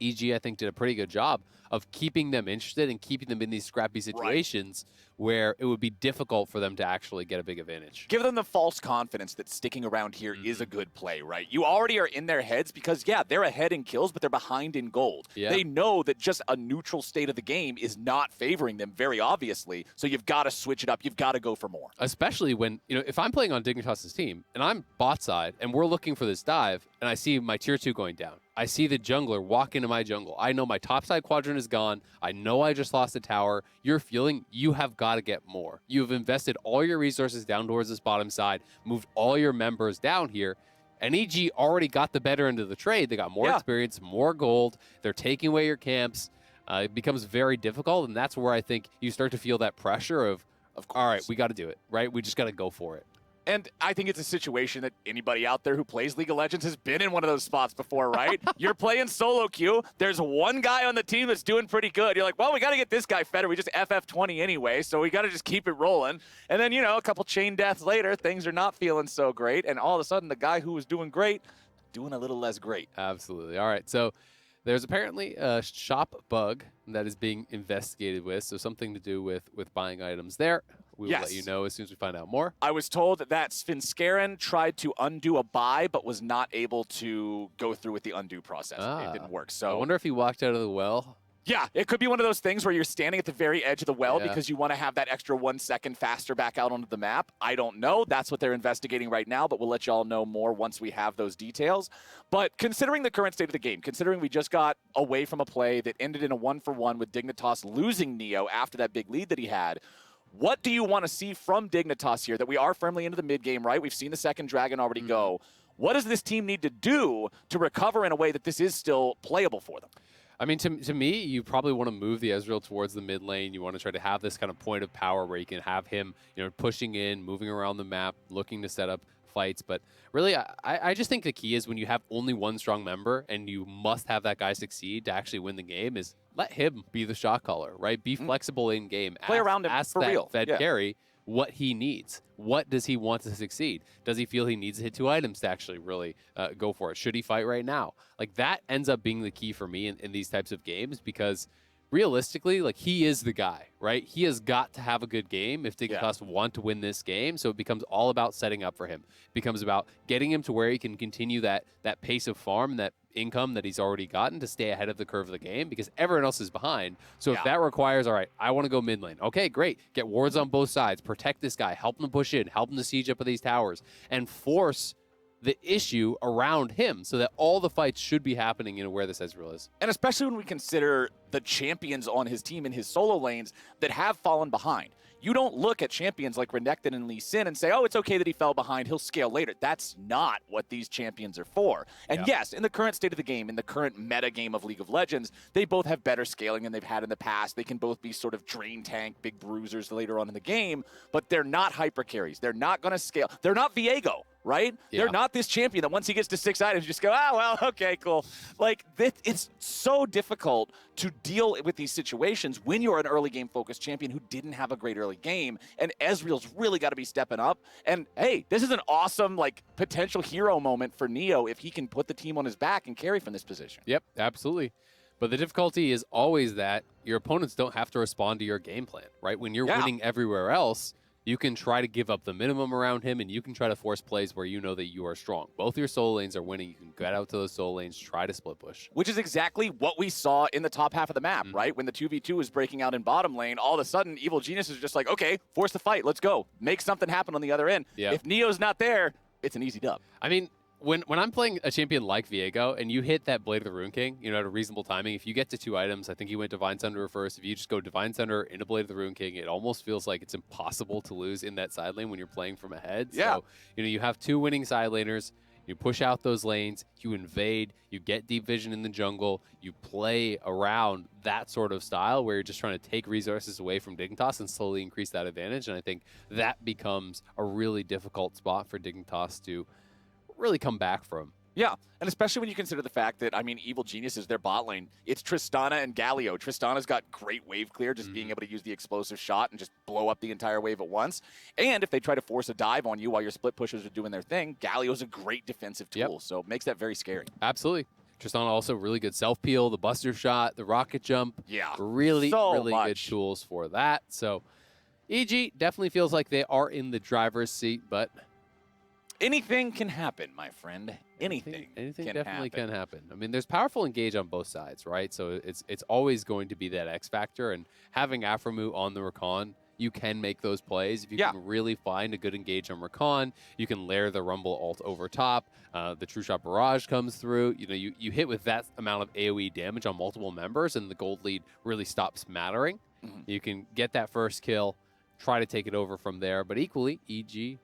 EG, I think, did a pretty good job of keeping them interested and keeping them in these scrappy situations where it would be difficult for them to actually get a big advantage. Give them the false confidence that sticking around here is a good play, right? You already are in their heads because, yeah, they're ahead in kills, but they're behind in gold. Yeah. They know that just a neutral state of the game is not favoring them very obviously, so you've got to switch it up. You've got to go for more. Especially when, if I'm playing on Dignitas' team and I'm bot side and we're looking for this dive and I see my tier 2 going down, I see the jungler walk into my jungle. I know my top side quadrant is gone. I know I just lost a tower. You're feeling you have got to get more. You've invested all your resources down towards this bottom side, moved all your members down here, and EG already got the better end of the trade. They got more experience, more gold. They're taking away your camps. It becomes very difficult, and that's where I think you start to feel that pressure of all right, we got to do it, right? We just got to go for it. And I think it's a situation that anybody out there who plays League of Legends has been in one of those spots before, right? You're playing solo queue. There's one guy on the team that's doing pretty good. You're like, well, we got to get this guy fed, or we just FF20 anyway, so we got to just keep it rolling. And then, a couple chain deaths later, things are not feeling so great. And all of a sudden, the guy who was doing great, doing a little less great. Absolutely. All right, so there's apparently a shop bug that is being investigated with, so something to do with buying items there. We will let you know as soon as we find out more. I was told that Svenskeren tried to undo a buy, but was not able to go through with the undo process. It didn't work. So I wonder if he walked out of the well. Yeah, it could be one of those things where you're standing at the very edge of the well because you want to have that extra 1 second faster back out onto the map. I don't know. That's what they're investigating right now, but we'll let you all know more once we have those details. But considering the current state of the game, considering we just got away from a play that ended in a 1-for-1 with Dignitas losing Neo after that big lead that he had, what do you want to see from Dignitas here? That we are firmly into the mid game, right? We've seen the second dragon already go. What does this team need to do to recover in a way that this is still playable for them? I mean, to me, you probably want to move the Ezreal towards the mid lane. You want to try to have this kind of point of power where you can have him, pushing in, moving around the map, looking to set up fights. But really, I just think the key is when you have only one strong member and you must have that guy succeed to actually win the game is let him be the shot caller, right? Be flexible in game. Play around him ask for that real. Fed carry what he needs. What does he want to succeed? Does he feel he needs to hit 2 items to actually really go for it? Should he fight right now? Like, that ends up being the key for me in these types of games, because realistically, like, he is the guy, right? He has got to have a good game if Dignitas want to win this game. So it becomes all about setting up for him. It becomes about getting him to where he can continue that pace of farm and that income that he's already gotten to stay ahead of the curve of the game, because everyone else is behind. So if that requires, all right, I want to go mid lane. Okay, great. Get wards on both sides. Protect this guy. Help him push in. Help him to siege up of these towers. And force the issue around him so that all the fights should be happening in where this Ezreal is. And especially when we consider the champions on his team in his solo lanes that have fallen behind. You don't look at champions like Renekton and Lee Sin and say, oh, it's okay that he fell behind, he'll scale later. That's not what these champions are for. And yes, in the current state of the game, in the current meta game of League of Legends, they both have better scaling than they've had in the past. They can both be sort of drain tank, big bruisers later on in the game, but they're not hyper carries. They're not going to scale. They're not Viego, right? They're not this champion that once he gets to 6 items, you just go, oh, well, okay, cool. Like, it's so difficult to deal with these situations when you're an early game focused champion who didn't have a great early game, and Ezreal's really got to be stepping up. And hey, this is an awesome, like, potential hero moment for Neo if he can put the team on his back and carry from this position. Yep, absolutely. But the difficulty is always that your opponents don't have to respond to your game plan, right? When you're winning everywhere else, you can try to give up the minimum around him, and you can try to force plays where you know that you are strong. Both your solo lanes are winning. You can get out to those solo lanes, try to split push. Which is exactly what we saw in the top half of the map, right? When the 2v2 was breaking out in bottom lane, all of a sudden, Evil Genius is just like, okay, force the fight, let's go. Make something happen on the other end. If Neo's not there, it's an easy dub. I mean, when I'm playing a champion like Viego and you hit that Blade of the Rune King, at a reasonable timing, if you get to 2 items, I think you went Divine Sunderer first. If you just go Divine Sunderer into Blade of the Rune King, it almost feels like it's impossible to lose in that side lane when you're playing from ahead. So, you have 2 winning side laners. You push out those lanes, you invade, you get deep vision in the jungle, you play around that sort of style where you're just trying to take resources away from Dignitas and slowly increase that advantage. And I think that becomes a really difficult spot for Dignitas to really come back from. Yeah, and especially when you consider the fact that, I mean, Evil Genius is their bot lane. It's Tristana and Galio. Tristana's got great wave clear, just being able to use the explosive shot and just blow up the entire wave at once. And if they try to force a dive on you while your split pushers are doing their thing, Galio's a great defensive tool, so it makes that very scary. Absolutely. Tristana also really good self-peel, the buster shot, the rocket jump. Yeah, really so good tools for that. So EG definitely feels like they are in the driver's seat, but anything can happen, my friend. Anything definitely can happen. I mean, there's powerful engage on both sides, right? So it's always going to be that X factor, and having Aphromoo on the Rakan, you can make those plays. If you can really find a good engage on Rakan, you can layer the Rumble ult over top. The True Shot Barrage comes through. You hit with that amount of AoE damage on multiple members, and the gold lead really stops mattering. You can get that first kill, try to take it over from there, but equally, EG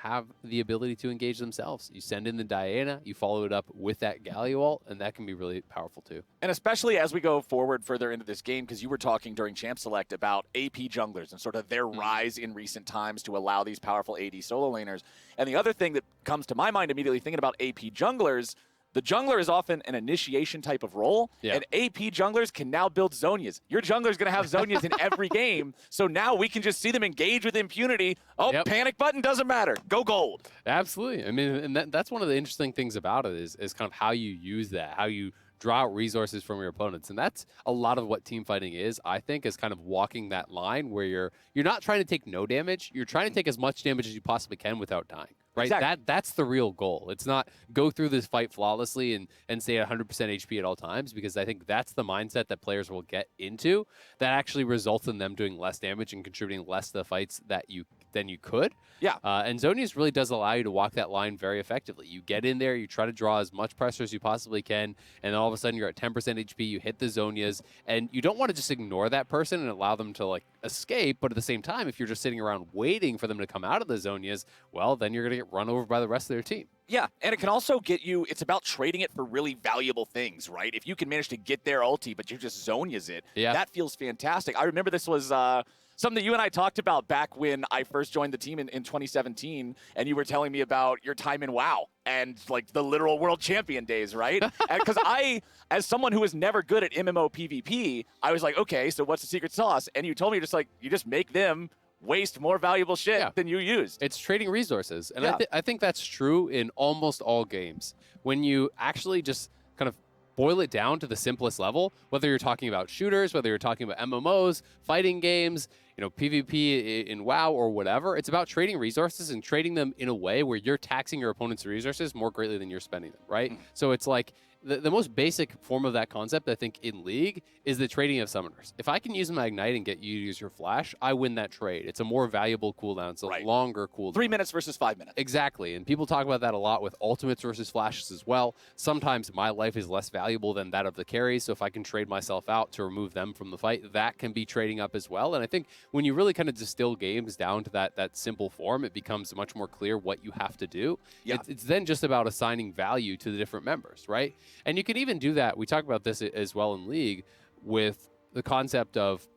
have the ability to engage themselves. You send in the Diana, you follow it up with that Galio ult, and that can be really powerful too. And especially as we go forward further into this game, because you were talking during Champ Select about AP junglers and sort of their rise in recent times to allow these powerful AD solo laners. And the other thing that comes to my mind immediately thinking about AP junglers, the jungler is often an initiation type of role, and AP junglers can now build Zhonya's. Your jungler is going to have Zhonya's in every game, so now we can just see them engage with impunity. Oh, panic button, doesn't matter. Go gold. Absolutely. I mean, and that's one of the interesting things about it is kind of how you use that, how you draw out resources from your opponents. And that's a lot of what team fighting is, I think, is kind of walking that line where you're not trying to take no damage, you're trying to take as much damage as you possibly can without dying. Right? Exactly. That's the real goal. It's not go through this fight flawlessly and stay at 100% HP at all times, because I think that's the mindset that players will get into that actually results in them doing less damage and contributing less to the fights that you than you could. Yeah. And Zonius really does allow you to walk that line very effectively. You get in there, you try to draw as much pressure as you possibly can, and then all of a sudden you're at 10% HP, you hit the Zonias, and you don't want to just ignore that person and allow them to like escape, but at the same time, if you're just sitting around waiting for them to come out of the Zonias, well, then you're going to get run over by the rest of their team. Yeah, and it can also get you, it's about trading it for really valuable things, right? If you can manage to get their ulti, but you just Zonias it, that feels fantastic. I remember this was something that you and I talked about back when I first joined the team in 2017, and you were telling me about your time in WoW and like the literal world champion days, right? Because I, as someone who was never good at MMO PvP, I was like, okay, so what's the secret sauce? And you told me just like, you just make them waste more valuable shit than you used. It's trading resources. And I think that's true in almost all games. When you actually just kind of boil it down to the simplest level, whether you're talking about shooters, whether you're talking about MMOs, fighting games, you know, PvP in WoW or whatever, it's about trading resources and trading them in a way where you're taxing your opponent's resources more greatly than you're spending them, right? So it's like the most basic form of that concept, I think, in League is the trading of summoners. If I can use my Ignite and get you to use your Flash, I win that trade. It's a more valuable cooldown. It's a longer cooldown. 3 minutes versus 5 minutes. Exactly. And people talk about that a lot with ultimates versus flashes as well. Sometimes my life is less valuable than that of the carries, so if I can trade myself out to remove them from the fight, that can be trading up as well. And I think when you really kind of distill games down to that simple form, it becomes much more clear what you have to do. Yeah. It's then just about assigning value to the different members, right? And you can even do that. We talk about this as well in League with the concept of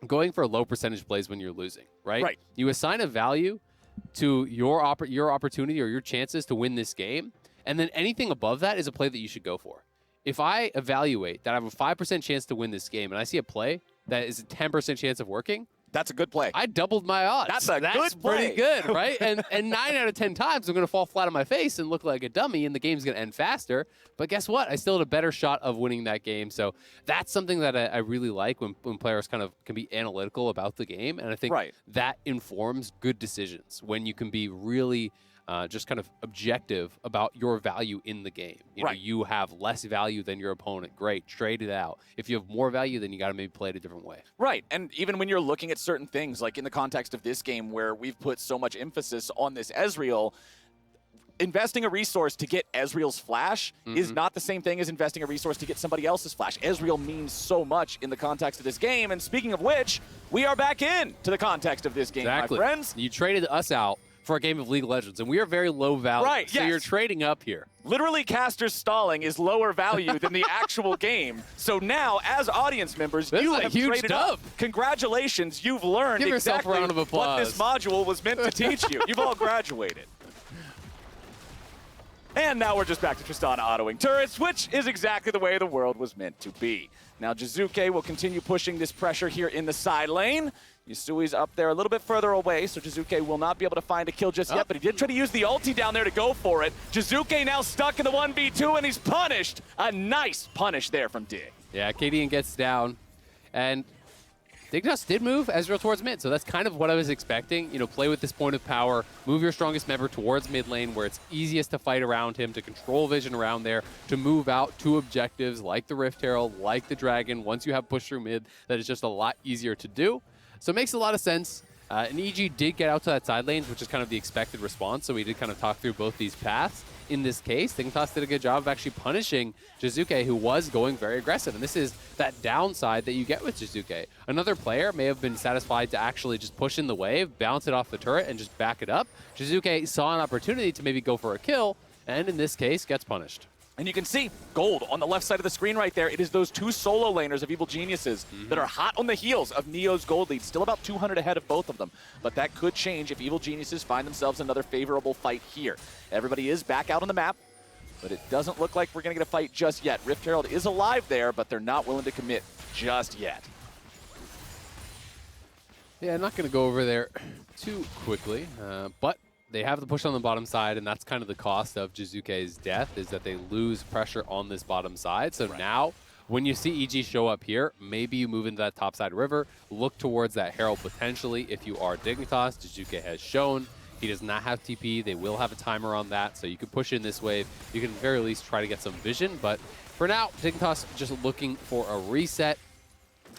going for low percentage plays when you're losing, right? Right. You assign a value to your opportunity or your chances to win this game, and then anything above that is a play that you should go for. If I evaluate that I have a 5% chance to win this game and I see a play that is a 10% chance of working, that's a good play. I doubled my odds. That's a good play. Pretty good, right? and 9 out of 10 times I'm going to fall flat on my face and look like a dummy, and the game's going to end faster. But guess what? I still had a better shot of winning that game. So that's something that I really like when players kind of can be analytical about the game. And I think that informs good decisions when you can be really just kind of objective about your value in the game. You know, you have less value than your opponent. Great, trade it out. If you have more value, then you got to maybe play it a different way. Right, and even when you're looking at certain things, like in the context of this game where we've put so much emphasis on this Ezreal, investing a resource to get Ezreal's flash is not the same thing as investing a resource to get somebody else's flash. Ezreal means so much in the context of this game, and speaking of which, we are back in to the context of this game, my friends. You traded us out for a game of League of Legends, and we are very low value. Right, so you're trading up here. Literally, casters stalling is lower value than the actual game. So now, as audience members, you have traded up. Congratulations, you've learned Give yourself exactly a round of applause. what this module was meant to teach you. You've all graduated. And now we're just back to Tristana autoing turrets, which is exactly the way the world was meant to be. Now, Jizuke will continue pushing this pressure here in the side lane. Yasui's up there a little bit further away, so Jizuke will not be able to find a kill just yet, but he did try to use the ulti down there to go for it. Jizuke now stuck in the 1v2, and he's punished. A nice punish there from Dig. Yeah, Cadian gets down, and Dignitas did move Ezreal towards mid, so that's kind of what I was expecting. You know, play with this point of power, move your strongest member towards mid lane where it's easiest to fight around him, to control vision around there, to move out to objectives like the Rift Herald, like the Dragon. Once you have push through mid, that is just a lot easier to do. So it makes a lot of sense. And EG did get out to that side lane, which is kind of the expected response, so we did kind of talk through both these paths. In this case, Dignitas did a good job of actually punishing Jizuke, who was going very aggressive. And this is that downside that you get with Jizuke. Another player may have been satisfied to actually just push in the wave, bounce it off the turret, and just back it up. Jizuke saw an opportunity to maybe go for a kill, and in this case, gets punished. And you can see gold on the left side of the screen right there. It is those two solo laners of Evil Geniuses that are hot on the heels of Neo's gold lead. Still about 200 ahead of both of them. But that could change if Evil Geniuses find themselves another favorable fight here. Everybody is back out on the map, but it doesn't look like we're going to get a fight just yet. Rift Herald is alive there, but they're not willing to commit just yet. Yeah, I'm not going to go over there too quickly, but they have the push on the bottom side, and that's kind of the cost of Jizuke's death, is that they lose pressure on this bottom side. So now, when you see EG show up here, maybe you move into that top side river, look towards that Herald potentially if you are Dignitas. Jizuke has shown he does not have TP. They will have a timer on that, so you can push in this wave. You can at the very least try to get some vision, but for now, Dignitas just looking for a reset.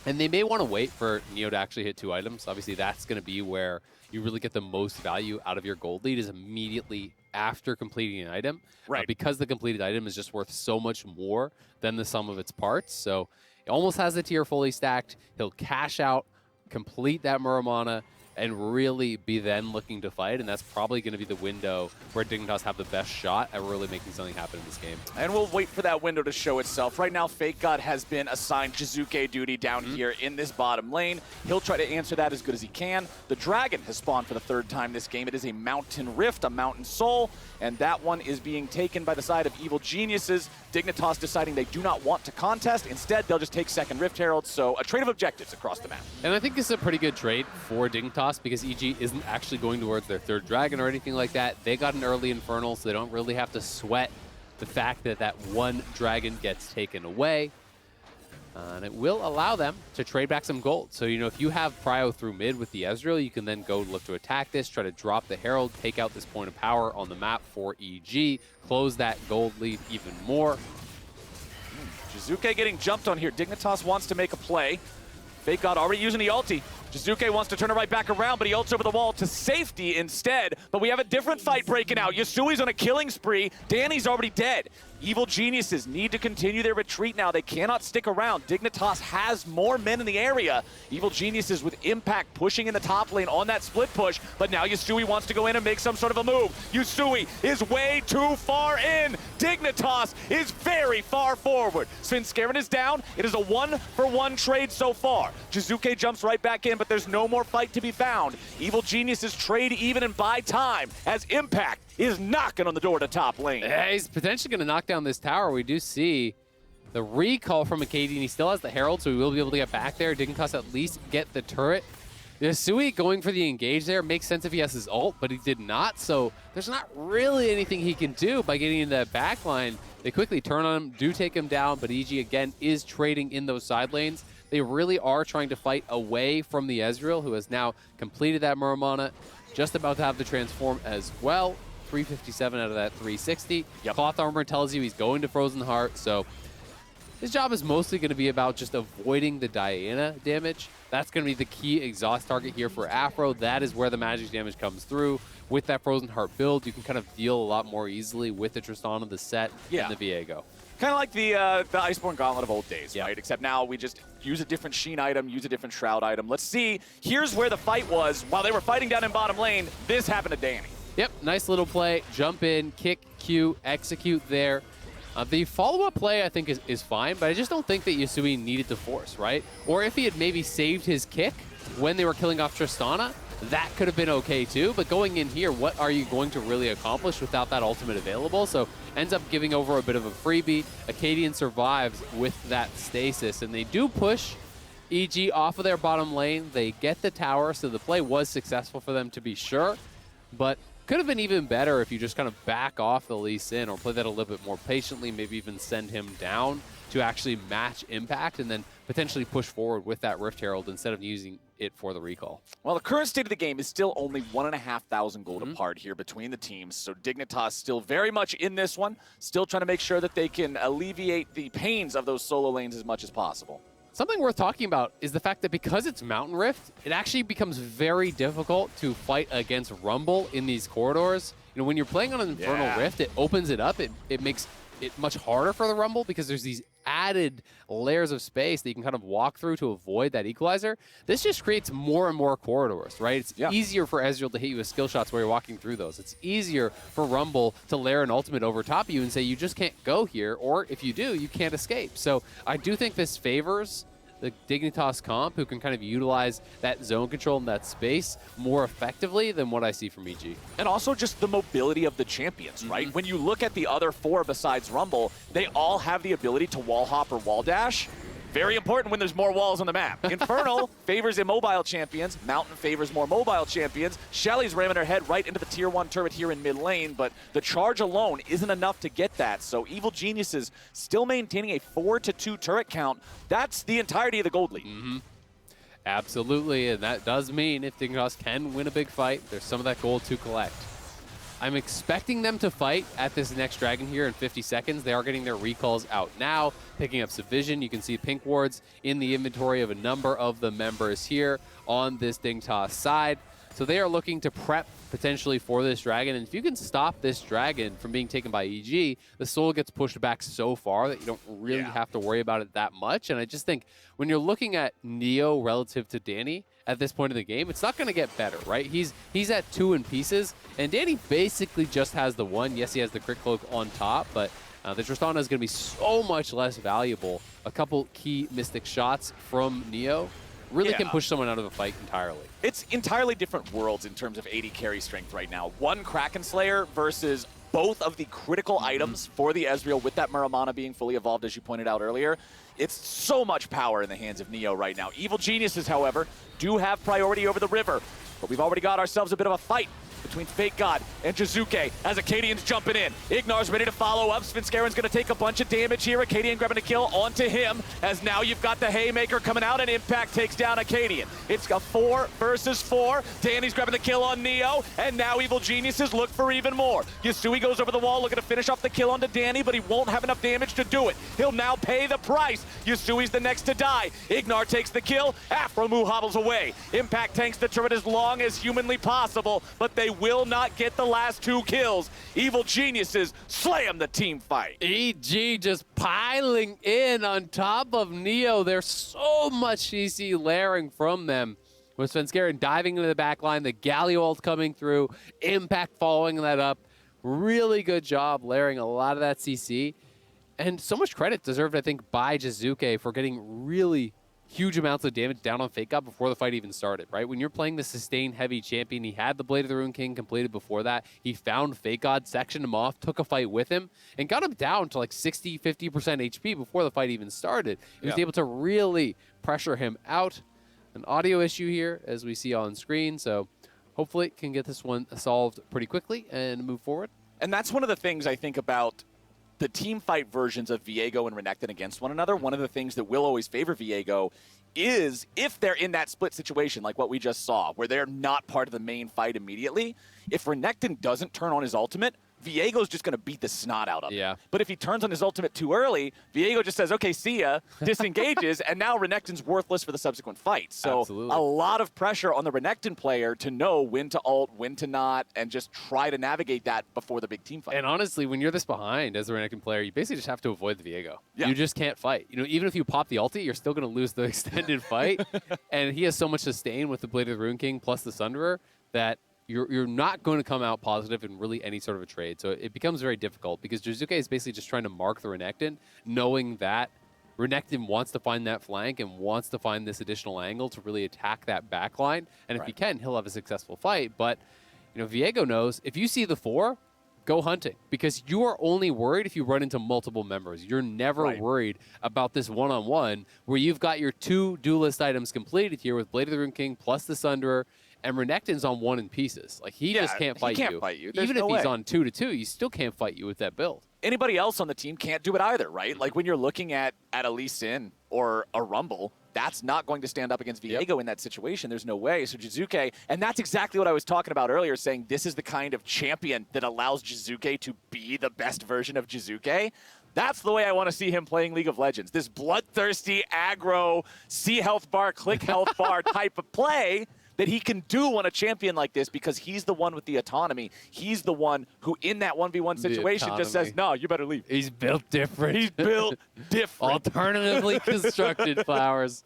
And they may want to wait for Neo to actually hit 2 items. Obviously, that's going to be where you really get the most value out of your gold lead is immediately after completing an item. Right. Because the completed item is just worth so much more than the sum of its parts. So it almost has the tier fully stacked. He'll cash out, complete that Muramana, and really be then looking to fight, and that's probably going to be the window where Dignitas have the best shot at really making something happen in this game. And we'll wait for that window to show itself. Right now, Fake God has been assigned Jizuke duty down here in this bottom lane. He'll try to answer that as good as he can. The Dragon has spawned for the 3rd time this game. It is a Mountain Rift, a Mountain Soul, and that one is being taken by the side of Evil Geniuses. Dignitas deciding they do not want to contest. Instead, they'll just take 2nd Rift Herald, so a trade of objectives across the map. And I think this is a pretty good trade for Dignitas because EG isn't actually going towards their 3rd Dragon or anything like that. They got an early Infernal, so they don't really have to sweat the fact that that 1 Dragon gets taken away. And it will allow them to trade back some gold. So, you know, if you have Prio through mid with the Ezreal, you can then go look to attack this, try to drop the Herald, take out this point of power on the map for EG, close that gold lead even more. Jizuke getting jumped on here. Dignitas wants to make a play. Fake God already using the ulti. Jizuke wants to turn it right back around, but he ults over the wall to safety instead. But we have a different fight breaking out. Yasui's on a killing spree. Danny's already dead. Evil Geniuses need to continue their retreat now. They cannot stick around. Dignitas has more men in the area. Evil Geniuses with Impact pushing in the top lane on that split push, but now Yasui wants to go in and make some sort of a move. Yasui is way too far in. Dignitas is very far forward. Svenskeren is down. It is a 1-for-1 trade so far. Jizuke jumps right back in, but there's no more fight to be found. Evil Geniuses trade even and buy time as Impact is knocking on the door to top lane. Yeah, he's potentially going to knock down this tower. We do see the recall from Acadian. He still has the Herald, so he will be able to get back there. Dignitas at least get the turret. Yasui going for the engage there makes sense if he has his ult, but he did not, so there's not really anything he can do by getting into that back line. They quickly turn on him, do take him down, but EG again is trading in those side lanes. They really are trying to fight away from the Ezreal, who has now completed that Muramana, just about to have the transform as well. 357 out of that 360. Yep. Cloth armor tells you he's going to Frozen Heart, so his job is mostly going to be about just avoiding the Diana damage. That's going to be the key exhaust target here for Afro. That is where the magic damage comes through. With that Frozen Heart build, you can kind of deal a lot more easily with the Tristana, the Set, and the Viego. Kind of like the Iceborne Gauntlet of old days, right? Except now we just use a different Sheen item, use a different Shroud item. Let's see. Here's where the fight was. While they were fighting down in bottom lane, this happened to Danny. Yep, nice little play. Jump in, kick, Q, execute there. The follow-up play, I think, is fine, but I just don't think that Yasui needed to force, right? Or if he had maybe saved his kick when they were killing off Tristana, that could have been okay too. But going in here, what are you going to really accomplish without that ultimate available? So ends up giving over a bit of a freebie. Acadian survives with that stasis, and they do push EG off of their bottom lane. They get the tower, so the play was successful for them to be sure, but could have been even better if you just kind of back off the Lee Sin or play that a little bit more patiently, maybe even send him down to actually match Impact and then potentially push forward with that Rift Herald instead of using it for the recall. Well, the current state of the game is still only 1,500 gold apart here between the teams, so Dignitas still very much in this one, still trying to make sure that they can alleviate the pains of those solo lanes as much as possible. Something worth talking about is the fact that because it's Mountain Rift, it actually becomes very difficult to fight against Rumble in these corridors. You know, when you're playing on an Infernal Rift, it opens it up. It makes it much harder for the Rumble because there's these added layers of space that you can kind of walk through to avoid that equalizer. This just creates more and more corridors, right? It's easier for Ezreal to hit you with skill shots while you're walking through those. It's easier for Rumble to layer an ultimate over top of you and say you just can't go here, or if you do, you can't escape. So I do think this favors the Dignitas comp, who can kind of utilize that zone control in that space more effectively than what I see from EG. And also just the mobility of the champions, right? When you look at the other 4 besides Rumble, they all have the ability to wall hop or wall dash. Very important when there's more walls on the map. Infernal favors immobile champions. Mountain favors more mobile champions. Shelly's ramming her head right into the tier 1 turret here in mid lane, but the charge alone isn't enough to get that. So Evil Geniuses still maintaining a 4-2 turret count. That's the entirety of the gold lead. Absolutely, and that does mean if Dignitas can win a big fight, there's some of that gold to collect. I'm expecting them to fight at this next dragon here in 50 seconds. They are getting their recalls out now, picking up some vision. You can see pink wards in the inventory of a number of the members here on this Dignitas side. So they are looking to prep potentially for this dragon. And if you can stop this dragon from being taken by EG, the soul gets pushed back so far that you don't really have to worry about it that much. And I just think when you're looking at Neo relative to Danny at this point in the game, it's not going to get better, right? He's at 2 in pieces, and Danny basically just has the 1. Yes, he has the crit cloak on top, but the Tristana is going to be so much less valuable. A couple key Mystic shots from Neo really can push someone out of the fight entirely. It's entirely different worlds in terms of AD carry strength right now. One Kraken Slayer versus both of the critical items for the Ezreal with that Muramana being fully evolved, as you pointed out earlier. It's so much power in the hands of Neo right now. Evil Geniuses, however, do have priority over the river, but we've already got ourselves a bit of a fight between Fake God and Jizuke as Acadian's jumping in. Ignar's ready to follow up. Svenskaren's going to take a bunch of damage here. Acadian grabbing a kill onto him as now you've got the Haymaker coming out and Impact takes down Acadian. It's a 4 versus 4. Danny's grabbing the kill on Neo, and now Evil Geniuses look for even more. Yasui goes over the wall looking to finish off the kill onto Danny, but he won't have enough damage to do it. He'll now pay the price. Yasui's the next to die. Ignar takes the kill. Afromu hobbles away. Impact tanks the turret as long as humanly possible, but they will not get the last 2 kills. Evil Geniuses slam the team fight. EG just piling in on top of Neo. There's so much CC layering from them. With Svenskeren diving into the back line, the Galio ult coming through, Impact following that up. Really good job layering a lot of that CC. And so much credit deserved, I think, by Jizuke for getting really huge amounts of damage down on Fake God before the fight even started, right? When you're playing the sustain heavy champion, he had the Blade of the Rune King completed before that. He found Fake God, sectioned him off, took a fight with him, and got him down to like 60, 50% HP before the fight even started. He was able to really pressure him out. An audio issue here, as we see on screen, so hopefully can get this one solved pretty quickly and move forward. And that's one of the things I think about the team fight versions of Viego and Renekton against one another. One of the things that will always favor Viego is if they're in that split situation like what we just saw, where they're not part of the main fight immediately, if Renekton doesn't turn on his ultimate, Viego's just going to beat the snot out of him. But if he turns on his ultimate too early, Viego just says, okay, see ya, disengages, and now Renekton's worthless for the subsequent fight. So a lot of pressure on the Renekton player to know when to ult, when to not, and just try to navigate that before the big team fight. And honestly, when you're this behind as a Renekton player, you basically just have to avoid the Viego. You just can't fight. You know, even if you pop the ulti, you're still going to lose the extended fight. And he has so much sustain with the Blade of the Rune King plus the Sunderer that you're not going to come out positive in really any sort of a trade. So it becomes very difficult because Jizuke is basically just trying to mark the Renekton, knowing that Renekton wants to find that flank and wants to find this additional angle to really attack that backline. And if he can, he'll have a successful fight. But, you know, Viego knows if you see the 4, go hunting, because you are only worried if you run into multiple members. You're never worried about this one-on-one where you've got your 2 duelist items completed here with Blade of the Rune King plus the Sunderer, and Renekton's on 1 in pieces. Like, he just can't fight you. Even if he's on 2-2, he still can't fight you with that build. Anybody else on the team can't do it either, right? Like, when you're looking at a Lee Sin or a Rumble, that's not going to stand up against Viego in that situation. There's no way. So Jizuke, and that's exactly what I was talking about earlier, saying this is the kind of champion that allows Jizuke to be the best version of Jizuke. That's the way I want to see him playing League of Legends. This bloodthirsty, aggro, see health bar, click health bar type of play that he can do on a champion like this because he's the one with the autonomy. He's the one who, in that 1v1 situation, just says, no, you better leave. He's built different. He's built different. Alternatively constructed, Flowers.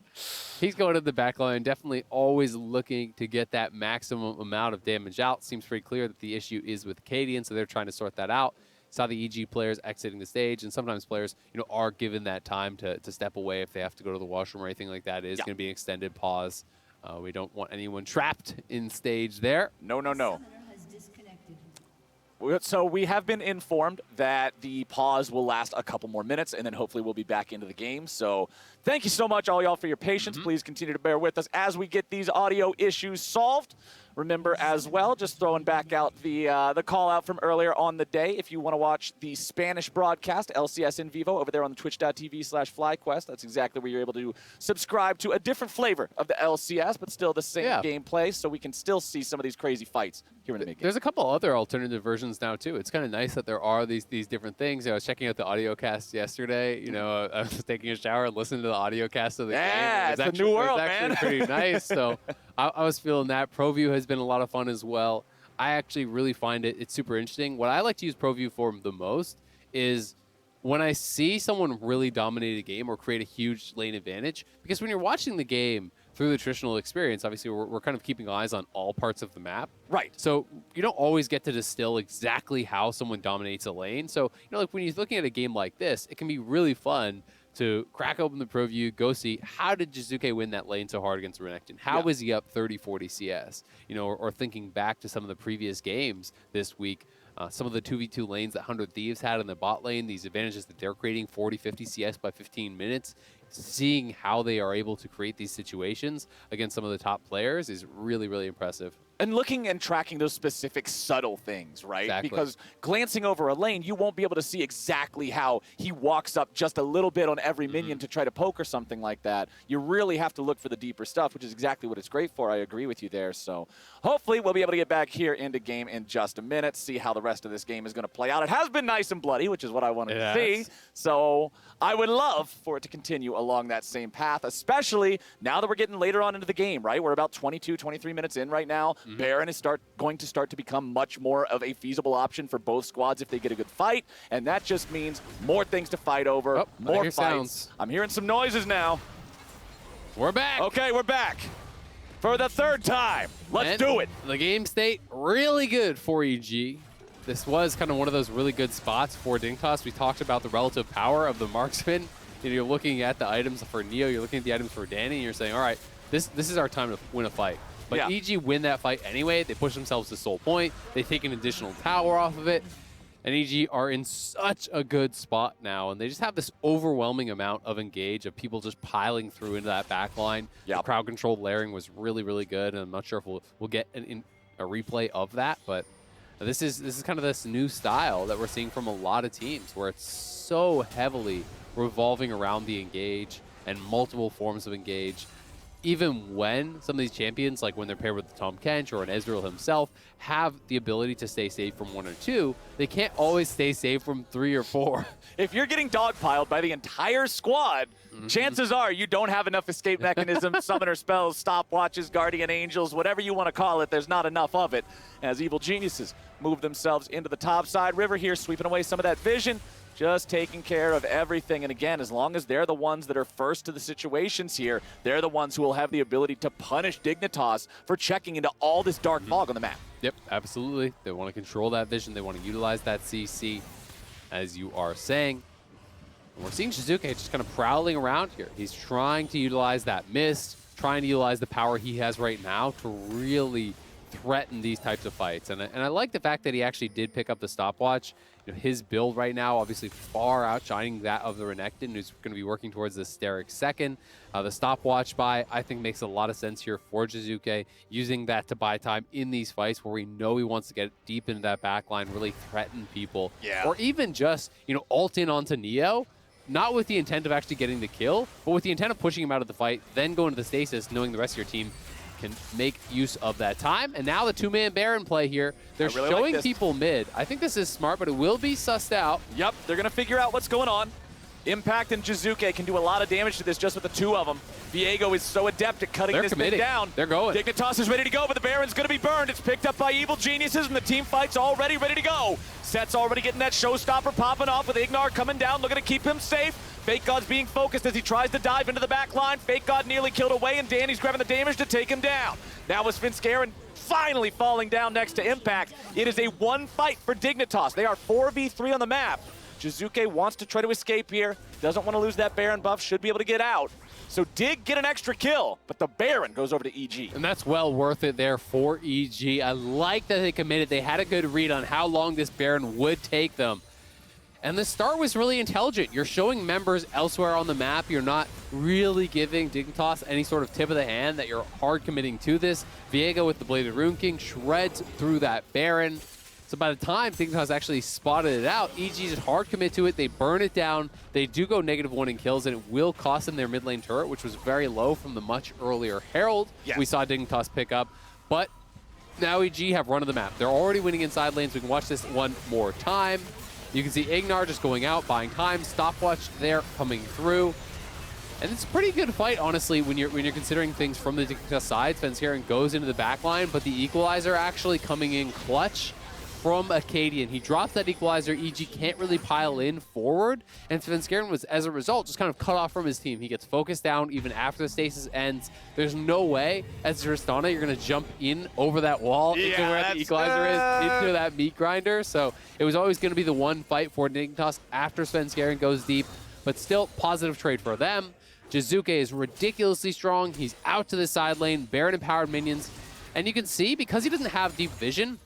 He's going to the back line, definitely always looking to get that maximum amount of damage out. Seems pretty clear that the issue is with Acadian, so they're trying to sort that out. Saw the EG players exiting the stage, and sometimes players, you know, are given that time to step away if they have to go to the washroom or anything like that. It is going to be an extended pause. We don't want anyone trapped in stage there. No, no, no. So we have been informed that the pause will last a couple more minutes, and then hopefully we'll be back into the game. So thank you so much, all y'all, for your patience. Please continue to bear with us as we get these audio issues solved. remember as well, just throwing back out the call out from earlier on the day. If you want to watch the Spanish broadcast, LCS in Vivo, over there on the twitch.tv/FlyQuest, that's exactly where you're able to subscribe to a different flavor of the LCS, but still the same gameplay, so we can still see some of these crazy fights here in the mid game. There's a couple other alternative versions now too. It's kind of nice that there are these different things. I was checking out the audio cast yesterday. You know, I was taking a shower and listening to the audio cast of the game. Yeah, it's a new world, man. It was actually pretty nice. So I was feeling that. ProView has been a lot of fun as well. I actually really find it's super interesting. What I like to use ProView for the most is when I see someone really dominate a game or create a huge lane advantage, because when you're watching the game through the traditional experience, obviously we're kind of keeping eyes on all parts of the map. Right. So you don't always get to distill exactly how someone dominates a lane. So, you know, like when you're looking at a game like this, it can be really fun to crack open the ProView, go see how did Jizuke win that lane so hard against Renekton? How was he up 30, 40 CS? You know, or thinking back to some of the previous games this week, some of the 2v2 lanes that 100 Thieves had in the bot lane, these advantages that they're creating, 40, 50 CS by 15 minutes, seeing how they are able to create these situations against some of the top players is really, really impressive. And looking and tracking those specific subtle things, right? Exactly. Because glancing over a lane, you won't be able to see exactly how he walks up just a little bit on every minion to try to poke or something like that. You really have to look for the deeper stuff, which is exactly what it's great for. I agree with you there. So hopefully we'll be able to get back here into game in just a minute, see how the rest of this game is going to play out. It has been nice and bloody, which is what I wanted to see. So I would love for it to continue along that same path, especially now that we're getting later on into the game, right? We're about 22, 23 minutes in right now. Baron is going to start to become much more of a feasible option for both squads if they get a good fight, and that just means more things to fight over, more fights. Sounds. I'm hearing some noises now. We're back. Okay, we're back for the third time. Let's do it. The game state really good for EG. This was kind of one of those really good spots for Dignitas. We talked about the relative power of the marksman. You know, you're looking at the items for Neo, you're looking at the items for Danny, and you're saying, all right, this is our time to win a fight. But EG win that fight anyway. They push themselves to Soul Point. They take an additional tower off of it. And EG are in such a good spot now. And they just have this overwhelming amount of engage, of people just piling through into that back line. The crowd control layering was really, really good. And I'm not sure if we'll get a replay of that. But this is kind of this new style that we're seeing from a lot of teams, where it's so heavily revolving around the engage and multiple forms of engage. Even when some of these champions, like when they're paired with Tom Kench or an Ezreal himself, have the ability to stay safe from 1 or 2, they can't always stay safe from 3 or 4. If you're getting dogpiled by the entire squad, chances are you don't have enough escape mechanisms, summoner spells, stopwatches, guardian angels, whatever you want to call it. There's not enough of it as evil geniuses move themselves into the top side. River here sweeping away some of that vision, just taking care of everything. And again, as long as they're the ones that are first to the situations here, they're the ones who will have the ability to punish Dignitas for checking into all this dark fog on the map. Yep, absolutely. They want to control that vision. They want to utilize that CC, as you are saying. And we're seeing Jizuke just kind of prowling around here. He's trying to utilize that mist, trying to utilize the power he has right now to really threaten these types of fights. And I like the fact that he actually did pick up the stopwatch. You know, his build right now, obviously far outshining that of the Renekton, who's going to be working towards the Steric second. The stopwatch buy, I think, makes a lot of sense here for Jizuke, using that to buy time in these fights where we know he wants to get deep into that backline, really threaten people. Or even just, you know, ult in onto Neo, not with the intent of actually getting the kill, but with the intent of pushing him out of the fight, then go into the stasis, knowing the rest of your team can make use of that time. And now the two-man Baron play here. They're really showing people mid. I think this is smart, but it will be sussed out. Yep, they're going to figure out what's going on. Impact and Jizuke can do a lot of damage to this just with the two of them. Viego is so adept at cutting this thing down. They're going. Dignitas is ready to go, but the Baron's going to be burned. It's picked up by Evil Geniuses, and the team fight's already ready to go. Set's already getting that showstopper popping off with Ignar coming down, looking to keep him safe. Fake God's being focused as he tries to dive into the back line. Fake God nearly killed away, and Danny's grabbing the damage to take him down. Now with Svenskeren finally falling down next to Impact, it is a one fight for Dignitas. They are 4v3 on the map. Jizuke wants to try to escape here. Doesn't want to lose that Baron buff. Should be able to get out. So Dig get an extra kill, but the Baron goes over to EG. And that's well worth it there for EG. I like that they committed. They had a good read on how long this Baron would take them. And the start was really intelligent. You're showing members elsewhere on the map. You're not really giving Dignitas any sort of tip of the hand that you're hard committing to this. Viego with the Bladed Rune King shreds through that Baron. So by the time Dignitas actually spotted it out, EG just hard commit to it. They burn it down. They do go -1 in kills, and it will cost them their mid lane turret, which was very low from the much earlier Herald we saw Dignitas pick up. But now EG have run of the map. They're already winning inside lanes. We can watch this one more time. You can see Ignar just going out, buying time. Stopwatch there coming through. And it's a pretty good fight, honestly, when you're considering things from the Dignitas side. Svenskeren goes into the back line, but the equalizer actually coming in clutch from Acadian. He drops that equalizer. EG can't really pile in forward, and Svenskeren was, as a result, just kind of cut off from his team. He gets focused down even after the stasis ends. There's no way, as Tristana, you're going to jump in over that wall into where the equalizer is, into that meat grinder. So it was always going to be the one fight for Dignitas after Svenskeren goes deep, but still positive trade for them. Jizuke is ridiculously strong. He's out to the side lane, Baron-empowered minions, and you can see, because he doesn't have deep vision,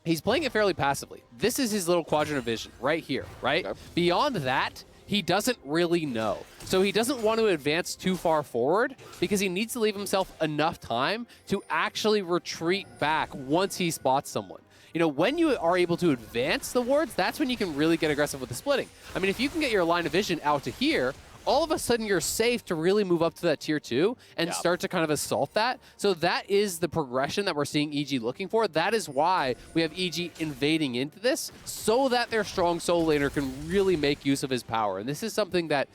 he's playing it fairly passively. This is his little quadrant of vision right here, right? Okay. Beyond that, he doesn't really know. So he doesn't want to advance too far forward because he needs to leave himself enough time to actually retreat back once he spots someone. You know, when you are able to advance the wards, that's when you can really get aggressive with the splitting. I mean, if you can get your line of vision out to here, all of a sudden you're safe to really move up to that tier 2 and start to kind of assault that. So that is the progression that we're seeing EG looking for. That is why we have EG invading into this, so that their strong solo laner can really make use of his power. And this is something that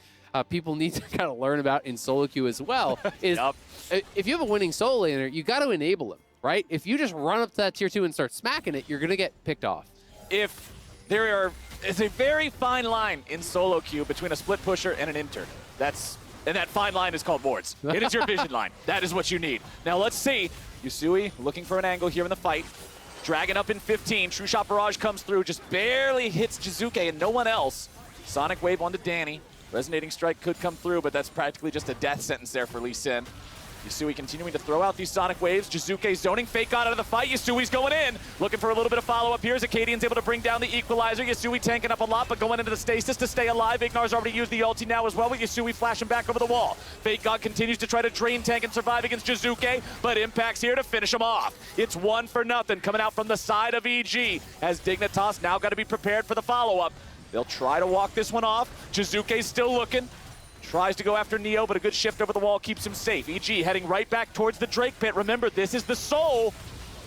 people need to kind of learn about in solo queue as well, is if you have a winning solo laner, you got to enable him, right? If you just run up to that tier 2 and start smacking it, you're going to get picked off. If there are... It's a very fine line in solo queue between a split pusher and an intern. And that fine line is called wards. It is your vision line. That is what you need. Now let's see. Yusui looking for an angle here in the fight. Dragon up in 15. True Shot Barrage comes through, just barely hits Jizuke and no one else. Sonic Wave onto Danny. Resonating Strike could come through, but that's practically just a death sentence there for Lee Sin. Yusui continuing to throw out these Sonic Waves. Jizuke zoning Fake God out of the fight. Yasui's going in. Looking for a little bit of follow-up here as Acadian's able to bring down the equalizer. Yusui tanking up a lot, but going into the stasis to stay alive. Ignar's already used the ulti now as well, with Yusui flashing back over the wall. Fake God continues to try to drain tank and survive against Jizuke, but Impact's here to finish him off. It's 1-0 coming out from the side of EG, as Dignitas now got to be prepared for the follow-up. They'll try to walk this one off. Jizuke's still looking. Tries to go after Neo, but a good shift over the wall keeps him safe. EG heading right back towards the Drake pit. Remember, this is the soul.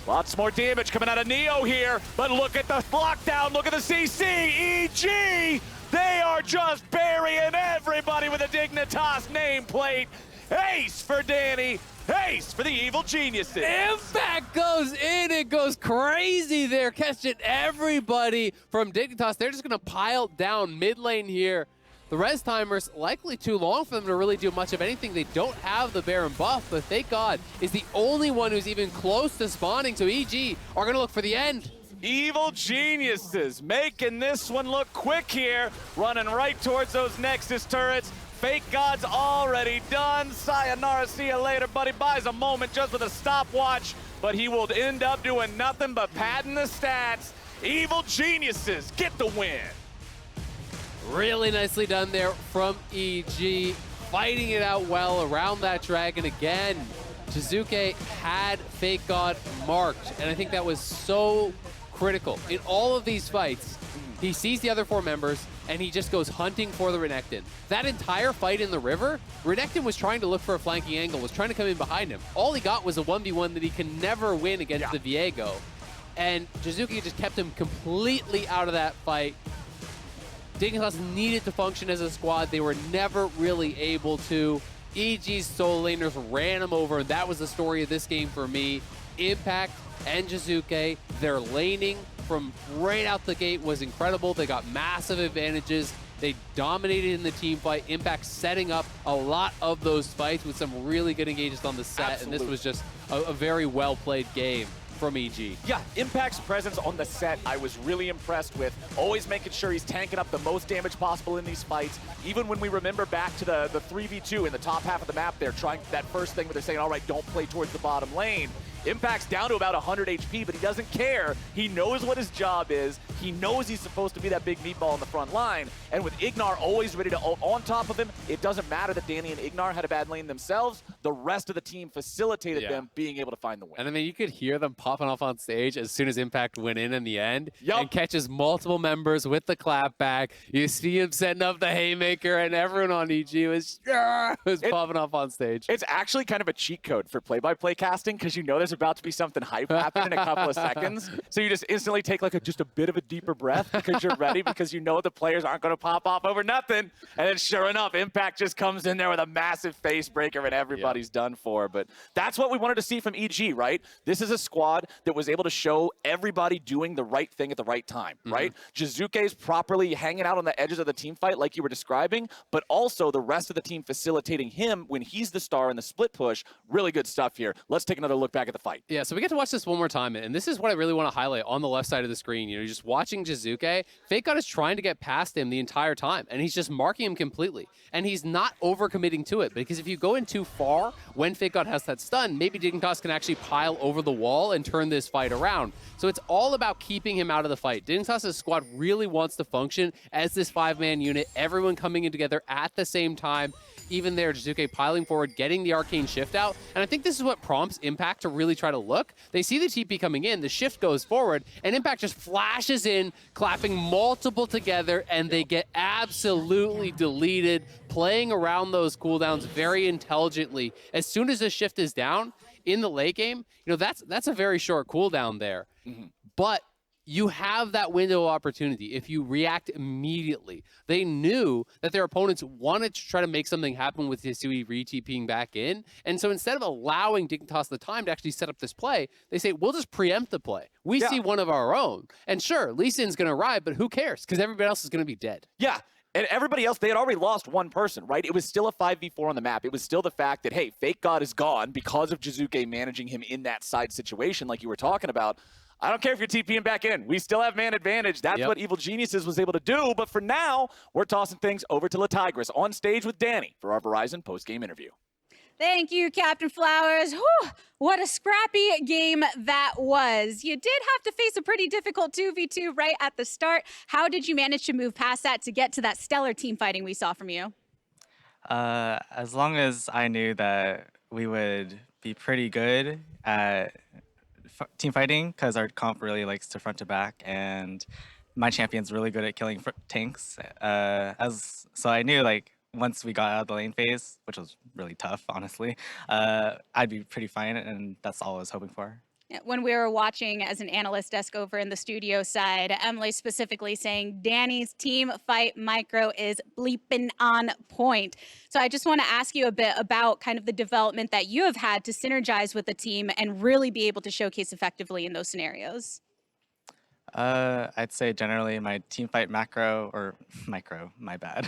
Lots more damage coming out of Neo here, but look at the lockdown. Look at the CC. EG, they are just burying everybody with a Dignitas nameplate. Ace for Danny. Ace for the evil geniuses. Impact goes in. It goes crazy there, catching everybody from Dignitas. They're just going to pile down mid lane here. The res timer's likely too long for them to really do much of anything. They don't have the Baron buff, but thank God is the only one who's even close to spawning. So EG are going to look for the end. Evil geniuses making this one look quick here, running right towards those Nexus turrets. Fake God's already done. Sayonara, see you later, buddy. Buys a moment just with a stopwatch, but he will end up doing nothing but padding the stats. Evil geniuses get the win. Really nicely done there from EG, fighting it out well around that dragon again. Jizuke had Fake God marked, and I think that was so critical. In all of these fights, he sees the other 4 members, and he just goes hunting for the Renekton. That entire fight in the river, Renekton was trying to look for a flanking angle, was trying to come in behind him. All he got was a 1v1 that he can never win against the Viego. And Jizuke just kept him completely out of that fight. Dignitas needed to function as a squad. They were never really able to. EG's solo laners ran him over, and that was the story of this game for me. Impact and Jizuke, their laning from right out the gate was incredible. They got massive advantages. They dominated in the team fight. Impact setting up a lot of those fights with some really good engagements on the set, and this was just a very well-played game from EG. Yeah, Impact's presence on the set, I was really impressed with. Always making sure he's tanking up the most damage possible in these fights. Even when we remember back to the 3v2 in the top half of the map, they're trying that first thing where they're saying, all right, don't play towards the bottom lane. Impact's down to about 100 HP, but he doesn't care. He knows what his job is. He knows he's supposed to be that big meatball on the front line. And with Ignar always ready to on top of him, it doesn't matter that Danny and Ignar had a bad lane themselves. The rest of the team facilitated them being able to find the win. And I mean, you could hear them popping off on stage as soon as Impact went in the end and catches multiple members with the clap back. You see him setting up the haymaker, and everyone on EG was popping off on stage. It's actually kind of a cheat code for play-by-play casting because you know there's about to be something hype happen in a couple of seconds. So you just instantly take like just a bit of a deeper breath because you're ready, because you know the players aren't going to pop off over nothing. And then sure enough, Impact just comes in there with a massive face breaker and everybody's done for. But that's what we wanted to see from EG, right? This is a squad that was able to show everybody doing the right thing at the right time, right? Jizuke's properly hanging out on the edges of the team fight like you were describing, but also the rest of the team facilitating him when he's the star in the split push. Really good stuff here. Let's take another look back at the fight. Yeah, so we get to watch this one more time, and this is what I really want to highlight on the left side of the screen. You know, just watching Jizuke, FakeGod is trying to get past him the entire time, and he's just marking him completely. And he's not overcommitting to it, because if you go in too far when FakeGod has that stun, maybe Dignitas can actually pile over the wall and turn this fight around. So it's all about keeping him out of the fight. Dignitas' squad really wants to function as this 5-man unit, everyone coming in together at the same time. Even there, Jizuke piling forward, getting the arcane shift out. And I think this is what prompts Impact to really try to look. They see the TP coming in, the shift goes forward, and Impact just flashes in, clapping multiple together, and they get absolutely deleted, playing around those cooldowns very intelligently. As soon as the shift is down in the late game, you know, that's a very short cooldown there. But you have that window of opportunity if you react immediately. They knew that their opponents wanted to try to make something happen with Hisui re-TPing back in. And so instead of allowing Dignitas the time to actually set up this play, they say, we'll just preempt the play. We see one of our own. And sure, Lee Sin's going to arrive, but who cares? Because everybody else is going to be dead. Yeah. And everybody else, they had already lost one person, right? It was still a 5v4 on the map. It was still the fact that, hey, FakeGod is gone because of Jizuke managing him in that side situation like you were talking about. I don't care if you're TPing back in. We still have man advantage. That's what Evil Geniuses was able to do. But for now, we're tossing things over to LaTigris on stage with Danny for our Verizon post-game interview. Thank you, Captain Flowers. Whew, what a scrappy game that was. You did have to face a pretty difficult 2v2 right at the start. How did you manage to move past that to get to that stellar team fighting we saw from you? As long as I knew that we would be pretty good at team fighting, because our comp really likes to front to back, and my champion's really good at killing tanks. So I knew, like, once we got out of the lane phase, which was really tough, honestly, I'd be pretty fine, and that's all I was hoping for. When we were watching as an analyst desk over in the studio side, Emily specifically saying Danny's team fight micro is bleeping on point. So I just want to ask you a bit about kind of the development that you have had to synergize with the team and really be able to showcase effectively in those scenarios. I'd say generally my team fight micro, my bad,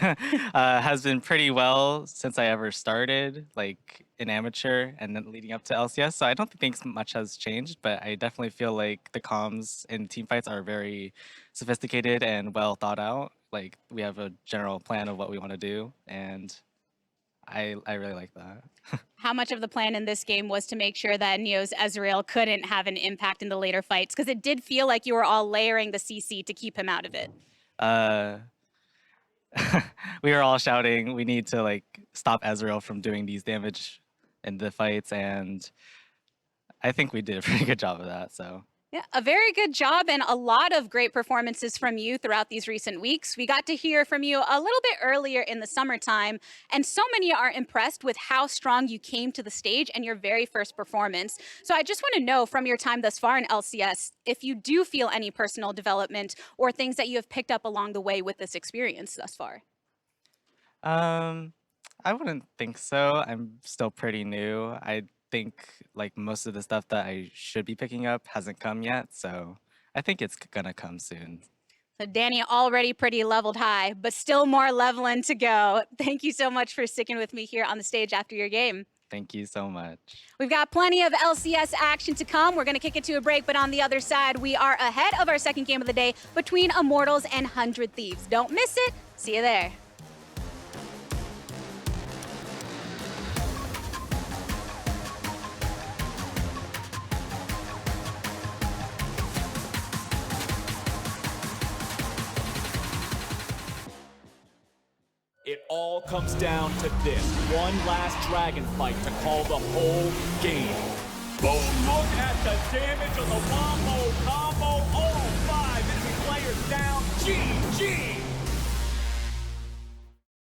has been pretty well since I ever started, like in amateur and then leading up to LCS. So I don't think much has changed, but I definitely feel like the comms in team fights are very sophisticated and well thought out. Like we have a general plan of what we want to do, and I really like that. How much of the plan in this game was to make sure that Neo's Ezreal couldn't have an impact in the later fights? Because it did feel like you were all layering the CC to keep him out of it. We were all shouting, we need to like stop Ezreal from doing these damage in the fights, and I think we did a pretty good job of that. So. Yeah, a very good job and a lot of great performances from you throughout these recent weeks. We got to hear from you a little bit earlier in the summertime, and so many are impressed with how strong you came to the stage and your very first performance. So I just want to know from your time thus far in LCS, if you do feel any personal development or things that you have picked up along the way with this experience thus far. I wouldn't think so. I'm still pretty new. I think like most of the stuff that I should be picking up hasn't come yet, so I think it's gonna come soon. So Danny already pretty leveled high, but still more leveling to go. Thank you so much for sticking with me here on the stage after your game. Thank you so much. We've got plenty of LCS action to come. We're gonna kick it to a break, but on the other side, we are ahead of our second game of the day between Immortals and 100 Thieves. Don't miss it. See you there. It all comes down to this. One last dragon fight to call the whole game. Boom, look at the damage on the Wombo combo.